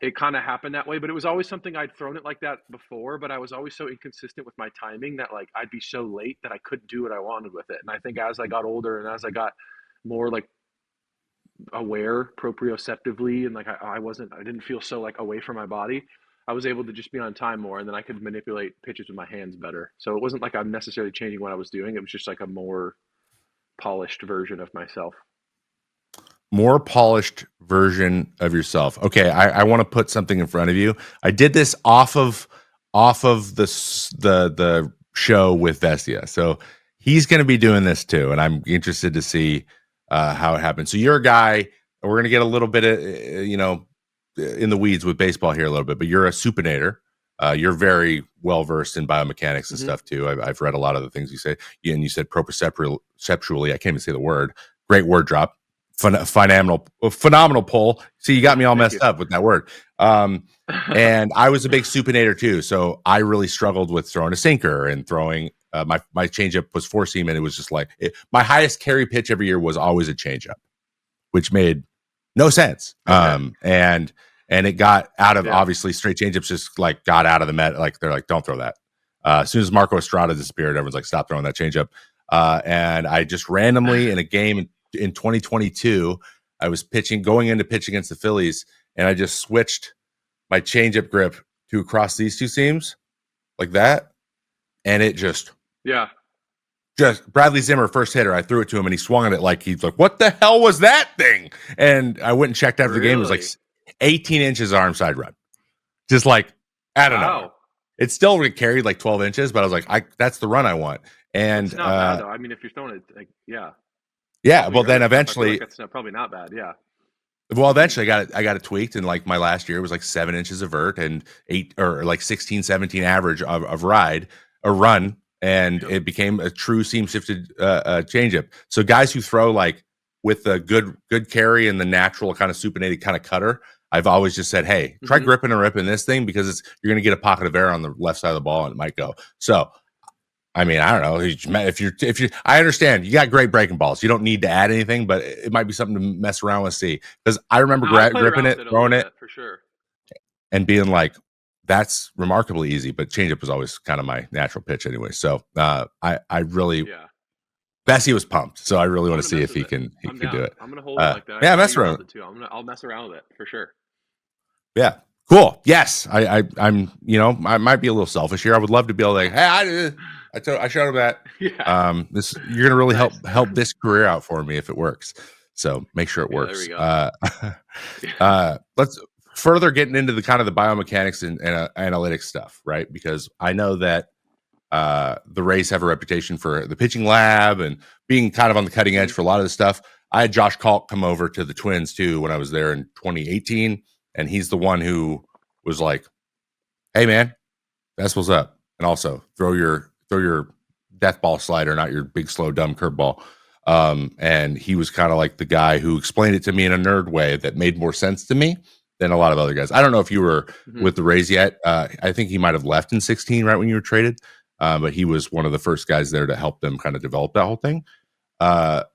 Speaker 2: it kind of happened that way. But it was always something I'd thrown it like that before, but I was always so inconsistent with my timing that like I'd be so late that I couldn't do what I wanted with it. And I think as I got older and as I got more like aware proprioceptively and like I didn't feel so like away from my body, I was able to just be on time more, and then I could manipulate pitches with my hands better. So it wasn't like I'm necessarily changing what I was doing. It was just like a more polished version of myself.
Speaker 1: More polished version of yourself. Okay, I want to put something in front of you. I did this off of the show with Vestia, so he's going to be doing this too, and I'm interested to see how it happens. So you're a guy. We're going to get a little bit of in the weeds with baseball here a little bit, but you're a supinator. You're very well versed in biomechanics and
Speaker 2: Hmm.
Speaker 1: stuff too. I've read a lot of the things you say, and you said proprioceptually. I can't even say the word. Great word drop. Phenomenal pull. See, you got me all
Speaker 2: Thank
Speaker 1: messed
Speaker 2: you.
Speaker 1: up with that word. Um, and I was a big supinator too, so I really struggled with throwing a sinker and throwing. My changeup was four seam, and it was just like my highest carry pitch every year was always a changeup, which made no sense.
Speaker 2: Okay.
Speaker 1: And it got out of
Speaker 2: Yeah.
Speaker 1: obviously straight changeups just like got out of the met. Like they're like, don't throw that. As soon as Marco Estrada disappeared, everyone's like, stop throwing that changeup. And I just randomly in a game in 2022, I was going into pitch against the Phillies, and I just switched my changeup grip to across these two seams like that, and it
Speaker 2: Yeah.
Speaker 1: just Bradley Zimmer first hitter. I threw it to him and he swung at it like he's like, "What the hell was that thing?" And I went and checked after the game. It was like
Speaker 2: Really?
Speaker 1: 18 inches arm side run, just like out of nowhere.
Speaker 2: Wow.
Speaker 1: It still carried like 12 inches, but I was like, "That's the run I want."
Speaker 2: That's
Speaker 1: And
Speaker 2: not bad though. I mean, if you're throwing it, like, yeah,
Speaker 1: yeah,
Speaker 2: probably
Speaker 1: well then
Speaker 2: earth stuff, I feel like
Speaker 1: eventually,
Speaker 2: that's probably not bad. Yeah.
Speaker 1: I got it tweaked, and like my last year was like 7 inches of vert and eight or like 16, 17 average of ride a run, and
Speaker 2: Yep.
Speaker 1: it became a true seam shifted changeup. So guys who throw like with the good carry and the natural kind of supinated kind of cutter, I've always just said, hey, try
Speaker 2: Hmm.
Speaker 1: gripping and ripping this thing because you're going to get a pocket of air on the left side of the ball and it might go. So I mean, I don't know if you. I understand you got great breaking balls. You don't need to add anything, but it might be something to mess around with. See, because I remember
Speaker 2: No, I played
Speaker 1: gripping
Speaker 2: around with
Speaker 1: it,
Speaker 2: it a
Speaker 1: throwing
Speaker 2: little
Speaker 1: it,
Speaker 2: bit for sure.
Speaker 1: and being like, "That's remarkably easy." But changeup was always kind of my natural pitch anyway. So I really
Speaker 2: Yeah.
Speaker 1: Bessie was pumped. So I really
Speaker 2: I'm
Speaker 1: want to
Speaker 2: gonna
Speaker 1: see
Speaker 2: mess
Speaker 1: if
Speaker 2: with it.
Speaker 1: he
Speaker 2: I'm
Speaker 1: could do
Speaker 2: down.
Speaker 1: it.
Speaker 2: I'm gonna hold it like that. I
Speaker 1: Yeah,
Speaker 2: saw
Speaker 1: mess
Speaker 2: you
Speaker 1: around.
Speaker 2: hold it too. I'll mess around with it for sure.
Speaker 1: Yeah. Cool. Yes, I'm. I might be a little selfish here. I would love to be able to like, hey, I showed him that.
Speaker 2: Yeah.
Speaker 1: You're gonna really
Speaker 2: Nice.
Speaker 1: help this career out for me if it works. So make sure it
Speaker 2: Yeah, there we
Speaker 1: works.
Speaker 2: go. Yeah.
Speaker 1: Let's further getting into the kind of the biomechanics and analytics stuff, right? Because I know that the Rays have a reputation for the pitching lab and being kind of on the cutting edge
Speaker 2: Hmm.
Speaker 1: for a lot of this stuff. I had Josh Kalk come over to the Twins too when I was there in 2018, and he's the one who was like, "Hey man, that's what's up," and also throw your death ball slider, not your big slow dumb curveball. And he was kind of like the guy who explained it to me in a nerd way that made more sense to me than a lot of other guys. I don't know if you were
Speaker 2: Hmm.
Speaker 1: with the Rays yet. I think he might have left in 16 right when you were traded. But he was one of the first guys there to help them kind of develop that whole thing.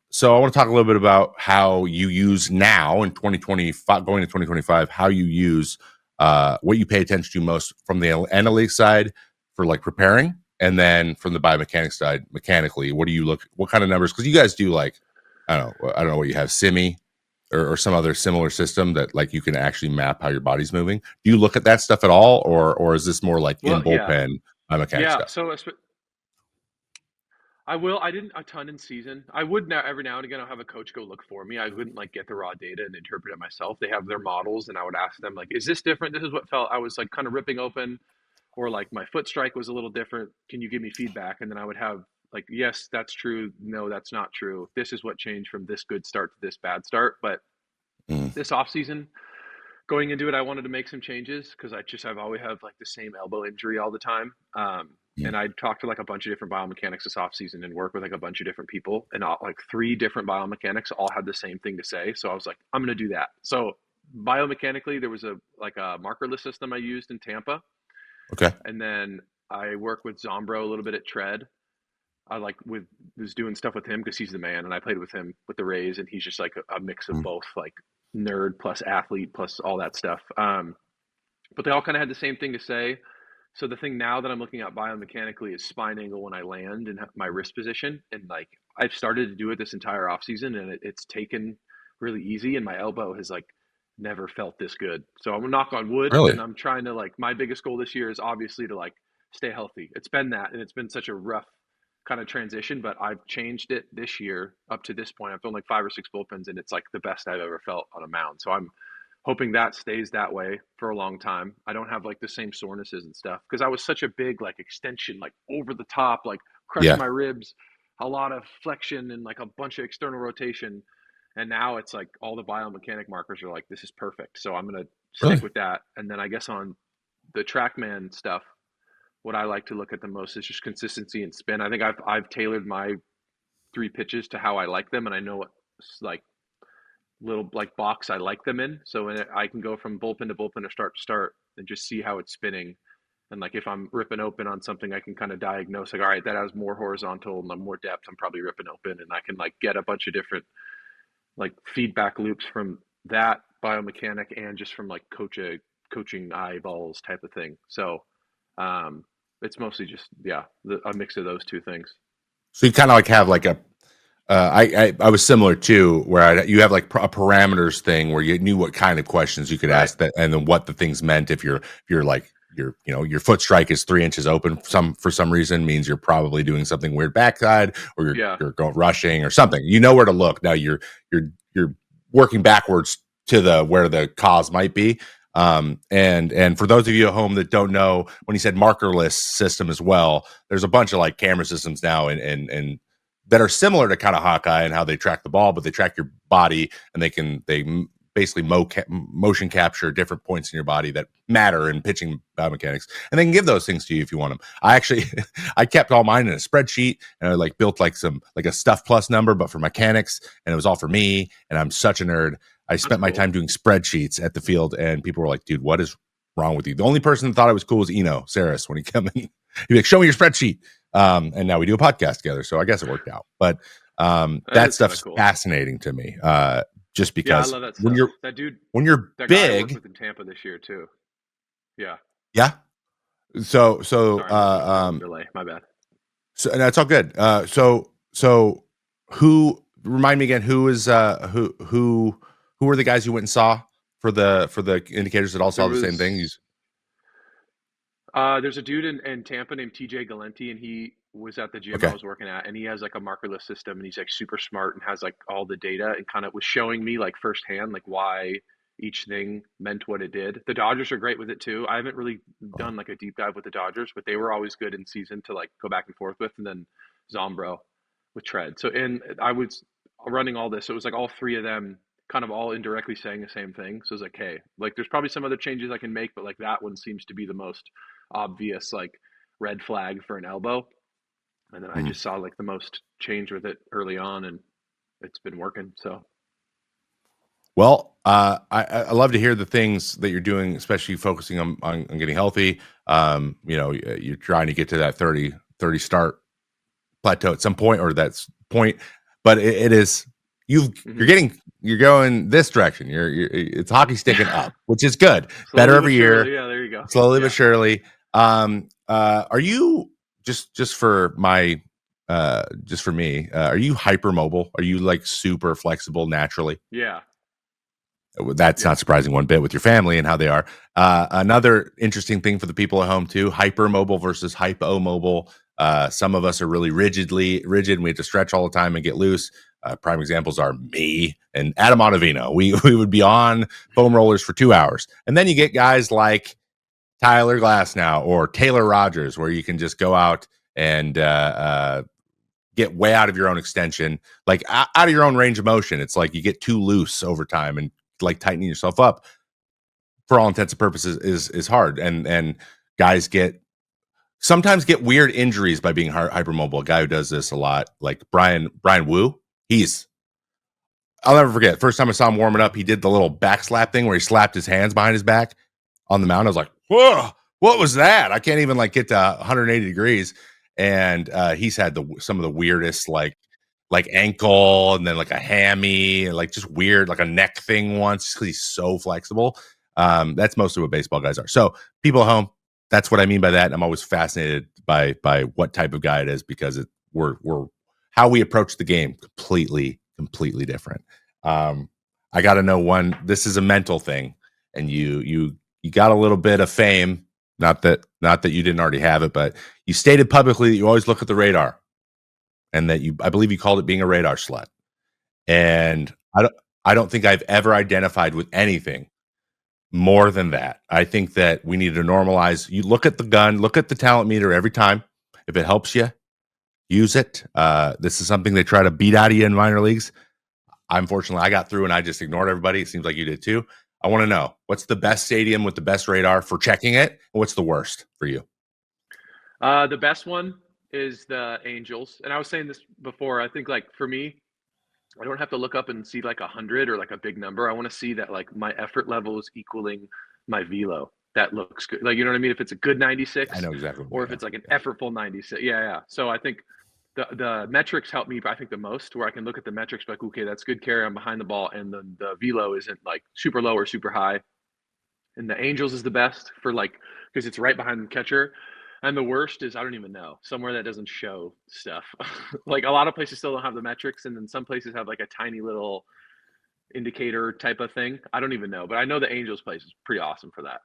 Speaker 1: So I want to talk a little bit about how you use now in 2025, going to 2025, how you use what you pay attention to most from the analytics side for like preparing, and then from the biomechanics side, mechanically, what kind of numbers? Because you guys do like, I don't know what you have, Simi or some other similar system that like you can actually map how your body's moving. Do you look at that stuff at all, or is this more like in
Speaker 2: Well, yeah.
Speaker 1: bullpen biomechanics
Speaker 2: Yeah.
Speaker 1: stuff?
Speaker 2: So I will. I didn't a ton in season. I would now every now and again I'll have a coach go look for me. I wouldn't like get the raw data and interpret it myself. They have their models, and I would ask them like, "Is this different? This is what felt." I was like kind of ripping open, or like my foot strike was a little different. Can you give me feedback? And then I would have like, "Yes, that's true. No, that's not true. This is what changed from this good start to this bad start." But
Speaker 1: Mm,
Speaker 2: this off season, going into it, I wanted to make some changes because I've always have like the same elbow injury all the time.
Speaker 1: Mm.
Speaker 2: and I talked to like a bunch of different biomechanics this offseason and work with like a bunch of different people, and all, like three different biomechanics all had the same thing to say. So I was like, I'm gonna do that. So biomechanically, there was a like a markerless system I used in Tampa,
Speaker 1: Okay.
Speaker 2: and then I work with Zombro a little bit at Tread. I like with was doing stuff with him because he's the man, and I played with him with the Rays, and he's just like a mix of
Speaker 1: Mm.
Speaker 2: both, like nerd plus athlete plus all that stuff. But they all kind of had the same thing to say. So the thing now that I'm looking at biomechanically is spine angle when I land and my wrist position. And like I've started to do it this entire off season, and it's taken really easy. And my elbow has like never felt this good. So I'm gonna knock on wood,
Speaker 1: Really?
Speaker 2: and I'm trying to like my biggest goal this year is obviously to like stay healthy. It's been that, and it's been such a rough kind of transition, but I've changed it this year up to this point. I've done like 5 or 6 bullpens, and it's like the best I've ever felt on a mound. So I'm hoping that stays that way for a long time. I don't have like the same sorenesses and stuff because I was such a big like extension, like over the top, like crush
Speaker 1: Yeah.
Speaker 2: my ribs, a lot of flexion and like a bunch of external rotation. And now it's like all the biomechanic markers are like, this is perfect. So I'm going to stick
Speaker 1: Really?
Speaker 2: with that. And then I guess on the TrackMan stuff, what I like to look at the most is just consistency and spin. I think I've tailored my three pitches to how I like them, and I know what like little like box I like them in. So I can go from bullpen to bullpen or start to start and just see how it's spinning. And like if I'm ripping open on something, I can kind of diagnose like, all right, that has more horizontal and more depth. I'm probably ripping open, and I can like get a bunch of different like feedback loops from that biomechanic and just from like coaching eyeballs type of thing. So it's mostly just a mix of those two things.
Speaker 1: So you kind of like have like a I was similar too, where you have like a parameters thing where you knew what kind of questions you could
Speaker 2: Right.
Speaker 1: ask that, and then what the things meant. If you're like your foot strike is 3 inches open, for some reason means you're probably doing something weird backside, or you're
Speaker 2: Yeah.
Speaker 1: you're going rushing or something. You know where to look. Now you're working backwards to the where the cause might be. And for those of you at home that don't know, when he said markerless system as well, there's a bunch of like camera systems now and that are similar to kind of Hawkeye and how they track the ball, but they track your body, and they basically motion capture different points in your body that matter in pitching biomechanics, and they can give those things to you if you want them. I actually I kept all mine in a spreadsheet, and I like built like a stuff plus number, but for mechanics, and it was all for me. And I'm such a nerd. I
Speaker 2: That's
Speaker 1: spent my
Speaker 2: cool.
Speaker 1: time doing spreadsheets at the field, and people were like, "Dude, what is wrong with you?" The only person that thought I was cool was Eno Saris when he came in. He'd be like, "Show me your spreadsheet." And now we do a podcast together, so I guess it worked out. But
Speaker 2: That
Speaker 1: that
Speaker 2: is kind of
Speaker 1: stuff's
Speaker 2: cool.
Speaker 1: fascinating to me, just
Speaker 2: Yeah, I
Speaker 1: because
Speaker 2: love that
Speaker 1: when
Speaker 2: stuff.
Speaker 1: you're
Speaker 2: That dude,
Speaker 1: when you're
Speaker 2: that guy I worked
Speaker 1: big,
Speaker 2: with in Tampa this year too. Yeah.
Speaker 1: yeah. So
Speaker 2: Sorry, I'm getting a little bit of a delay. My bad.
Speaker 1: so and that's all good. So who remind me again? Who were the guys you went and saw for the indicators that all
Speaker 2: There
Speaker 1: saw the same thing?
Speaker 2: was there's a dude in Tampa named TJ Galenti, and he was at the gym I
Speaker 1: Okay.
Speaker 2: was working at, and he has like a markerless system, and he's like super smart and has like all the data, and kind of was showing me like firsthand like why each thing meant what it did. The Dodgers are great with it too. I haven't really
Speaker 1: Uh,
Speaker 2: done like a deep dive with the Dodgers, but they were always good in season to like go back and forth with, and then Zombro with Tread. So and I was running all this, so it was like all three of them kind of all indirectly saying the same thing. So it was like, hey, like there's probably some other changes I can make, but like that one seems to be the most obvious like red flag for an elbow. And then I
Speaker 1: mm.
Speaker 2: just saw like the most change with it early on, and it's been working. So
Speaker 1: Well, I love to hear the things that you're doing, especially focusing on getting healthy. You're trying to get to that 30 start plateau at some point, or that's point, but it is
Speaker 2: mm-hmm.
Speaker 1: you're going this direction. It's hockey sticking up, which is good. Better
Speaker 2: Slowly but
Speaker 1: every year,
Speaker 2: surely. Yeah, there you go.
Speaker 1: slowly but
Speaker 2: Yeah.
Speaker 1: surely. Are you just for my just for me? Are you hypermobile? Are you like super flexible naturally?
Speaker 2: Yeah.
Speaker 1: That's
Speaker 2: Yeah.
Speaker 1: not surprising one bit with your family and how they are. Another interesting thing for the people at home too: hypermobile versus hypomobile. Some of us are really rigid, and we have to stretch all the time and get loose. Prime examples are me and Adam Ottavino. We would be on foam rollers for 2 hours, and then you get guys like Tyler Glasnow or Taylor Rogers, where you can just go out and get way out of your own extension, like out of your own range of motion. It's like you get too loose over time, and like tightening yourself up for all intents and purposes is hard. And guys get sometimes get weird injuries by being hypermobile. A guy who does this a lot, like Brian Wu, he's I'll never forget. First time I saw him warming up, he did the little back slap thing where he slapped his hands behind his back on the mound. I was like, whoa, what was that? I can't even like get to 180 degrees. And he's had some of the weirdest like ankle and then like a hammy and like just weird like a neck thing once because he's so flexible. That's mostly what baseball guys are. So people at home, that's what I mean by that. And I'm always fascinated by what type of guy it is because we're how we approach the game completely different. I got to know one. This is a mental thing, and you got a little bit of fame. Not that you didn't already have it, but you stated publicly that you always look at the radar, and that I believe you called it being a radar slut. And I don't think I've ever identified with anything more than that. I think that we need to normalize. You look at the gun, look at the talent meter every time. If it helps you, use it. This is something they try to beat out of you in minor leagues. Unfortunately, I got through and I just ignored everybody. It seems like you did too. I want to know what's the best stadium with the best radar for checking it, and what's the worst for you?
Speaker 2: The best one is the Angels, and I was saying this before. I think like for me, I don't have to look up and see like 100 or like a big number. I want to see that like my effort level is equaling my velo. That looks good. Like, you know what I mean? If it's a good
Speaker 1: I
Speaker 2: 96
Speaker 1: know exactly.
Speaker 2: or if it's like an effortful 96. Yeah, yeah. So I think the metrics help me, I think, the most, where I can look at the metrics like, okay, that's good carry. I'm behind the ball, and the velo isn't like super low or super high. And the Angels is the best for like because it's right behind the catcher. And the worst is I don't even know somewhere that doesn't show stuff. Like a lot of places still don't have the metrics, and then some places have like a tiny little indicator type of thing. I don't even know, but I know the Angels place is pretty awesome for that.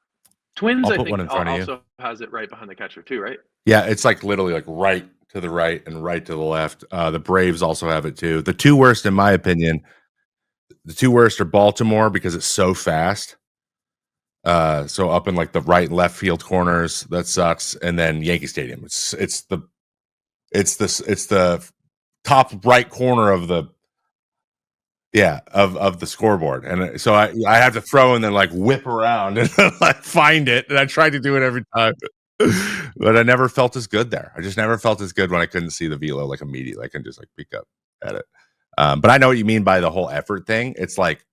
Speaker 2: Twins,
Speaker 1: I'll
Speaker 2: I
Speaker 1: put
Speaker 2: think,
Speaker 1: one in front of you.
Speaker 2: also has it right behind the catcher too, right?
Speaker 1: Yeah, it's like literally like right to the right and right to the left. The Braves also have it too. The two worst, in my opinion, the two worst are Baltimore because it's so fast. So up in like the right and left field corners, that sucks. And then Yankee Stadium. It's the top right corner of the of the scoreboard. And so I have to throw and then like whip around and like find it. And I tried to do it every time. But I never felt as good there. I just never felt as good when I couldn't see the velo like immediately. I can just like peek up at it. But I know what you mean by the whole effort thing. It's like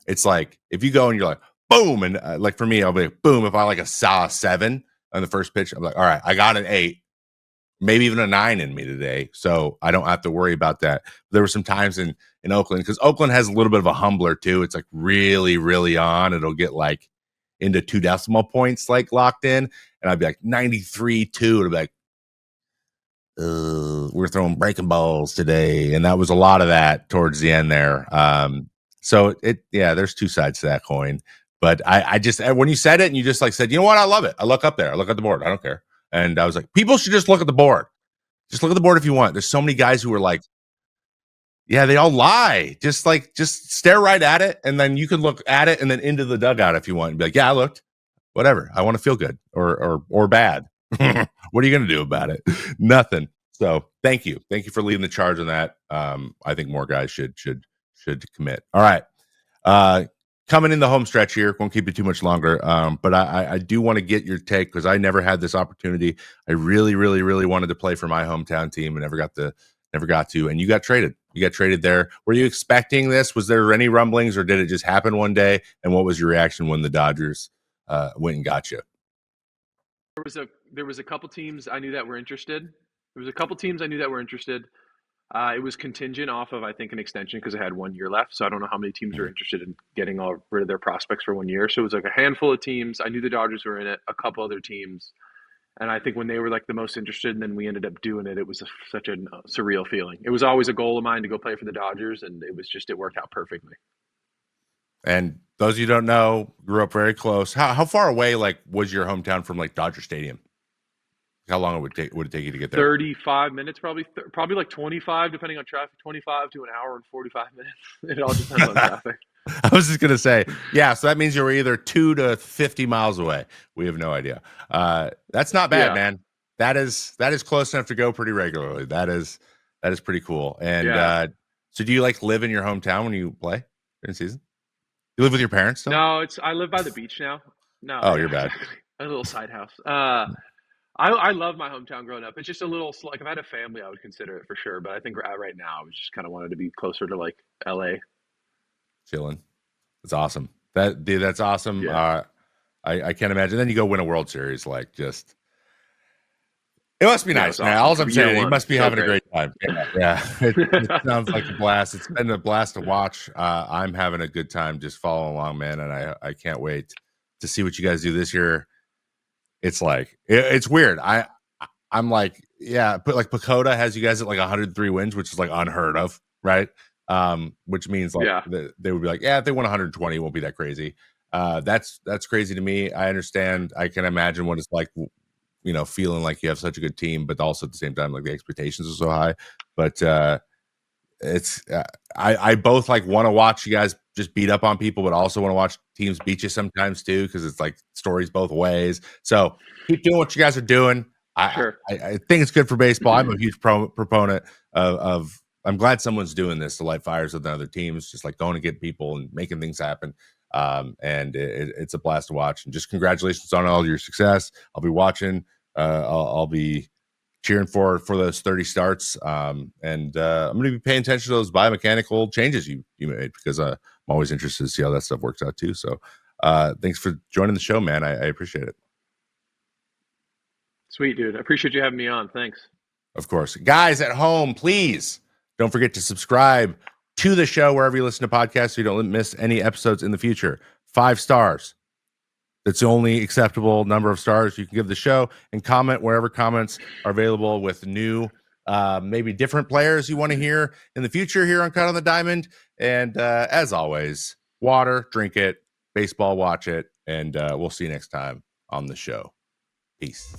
Speaker 1: if you go and you're like boom, and like for me, I'll be like, boom. If I like saw a 7 on the first pitch, I'm like, all right, I got an 8, maybe even a 9 in me today, so I don't have to worry about that. There were some times in Oakland because Oakland has a little bit of a humbler too. It's like really on. It'll get like into 2 decimal points like locked in, and I'd be like 93-2. It'll be like, we're throwing breaking balls today, and that was a lot of that towards the end there. So there's two sides to that coin. But I just when you said it and you just like said, you know what, I love it. I look up there, I look at the board, I don't care. And I was like, people should just look at the board. Just look at the board if you want. There's so many guys who are like, yeah, they all lie. Just stare right at it, and then you can look at it and then into the dugout if you want and be like, yeah, I looked. Whatever. I want to feel good or bad. What are you going to do about it? Nothing. So thank you for leading the charge on that. I think more guys should commit. All right. Coming in the home stretch here, won't keep you too much longer. But I do want to get your take because I never had this opportunity. I really wanted to play for my hometown team and never got to. And you got traded. There. Were you expecting this? Was there any rumblings, or did it just happen one day? And what was your reaction when the Dodgers went and got you?
Speaker 2: There was a couple teams I knew that were interested. It was contingent off of, I think, an extension because I had 1 year left. So I don't know how many teams were interested in getting all rid of their prospects for 1 year. So it was like a handful of teams. I knew the Dodgers were in it, a couple other teams. And I think when they were like the most interested, and then we ended up doing it, it was such a surreal feeling. It was always a goal of mine to go play for the Dodgers, and it worked out perfectly.
Speaker 1: And those of you who don't know, grew up very close. How far away like was your hometown from like Dodger Stadium? How long would it take you to get there?
Speaker 2: 35 minutes, probably like 25, depending on traffic, 25 to an hour and 45 minutes. It all depends on traffic.
Speaker 1: I was just gonna say, yeah. So that means you were either 2 to 50 miles away. We have no idea. That's not bad,
Speaker 2: Yeah.
Speaker 1: man. That is close enough to go pretty regularly. That is pretty cool. And
Speaker 2: Yeah.
Speaker 1: so do you like live in your hometown when you play in season? You live with your parents still?
Speaker 2: No, I live by the beach now. No,
Speaker 1: Oh,
Speaker 2: yeah,
Speaker 1: you're bad.
Speaker 2: exactly. A little side house. I love my hometown growing up. It's just a little like if I had a family, I would consider it for sure. But I think right now, I was just kind of wanted to be closer to like LA.
Speaker 1: Chilling. That's awesome. That's awesome.
Speaker 2: Yeah.
Speaker 1: I can't imagine. Then you go win a World Series, like just it must be
Speaker 2: Yeah, it was
Speaker 1: nice, man.
Speaker 2: awesome.
Speaker 1: All I'm
Speaker 2: Year
Speaker 1: saying, you
Speaker 2: one,
Speaker 1: must be
Speaker 2: so
Speaker 1: having a
Speaker 2: great.
Speaker 1: great time. Yeah, yeah. It sounds like a blast. It's been a blast to watch. I'm having a good time just following along, man, and I can't wait to see what you guys do this year. It's like it's weird. I'm like, yeah, but like Pacoda has you guys at like 103 wins, which is like unheard of, right? Which means like
Speaker 2: Yeah,
Speaker 1: they would be like, yeah, if they won 120, it won't be that crazy. That's crazy to me. I understand. I can imagine what it's like, feeling like you have such a good team, but also at the same time, like the expectations are so high. But it's I both like want to watch you guys just beat up on people, but also want to watch teams beat you sometimes too, because it's like stories both ways. So keep doing what you guys are doing. I
Speaker 2: sure.
Speaker 1: I think it's good for baseball. I'm a huge proponent of. I'm glad someone's doing this to light fires with other teams, just like going to get people and making things happen. And it's a blast to watch. And just congratulations on all your success. I'll be watching. I'll be cheering for those 30 starts. And I'm going to be paying attention to those biomechanical changes you made, because I'm always interested to see how that stuff works out too. So thanks for joining the show, man. I appreciate it.
Speaker 2: Sweet, dude. I appreciate you having me on. Thanks.
Speaker 1: Of course. Guys at home, please don't forget to subscribe to the show wherever you listen to podcasts so you don't miss any episodes in the future. 5 stars. That's the only acceptable number of stars you can give the show, and comment wherever comments are available with new, maybe different players you want to hear in the future here on Cut on the Diamond. And as always, water, drink it, baseball, watch it, and we'll see you next time on the show. Peace.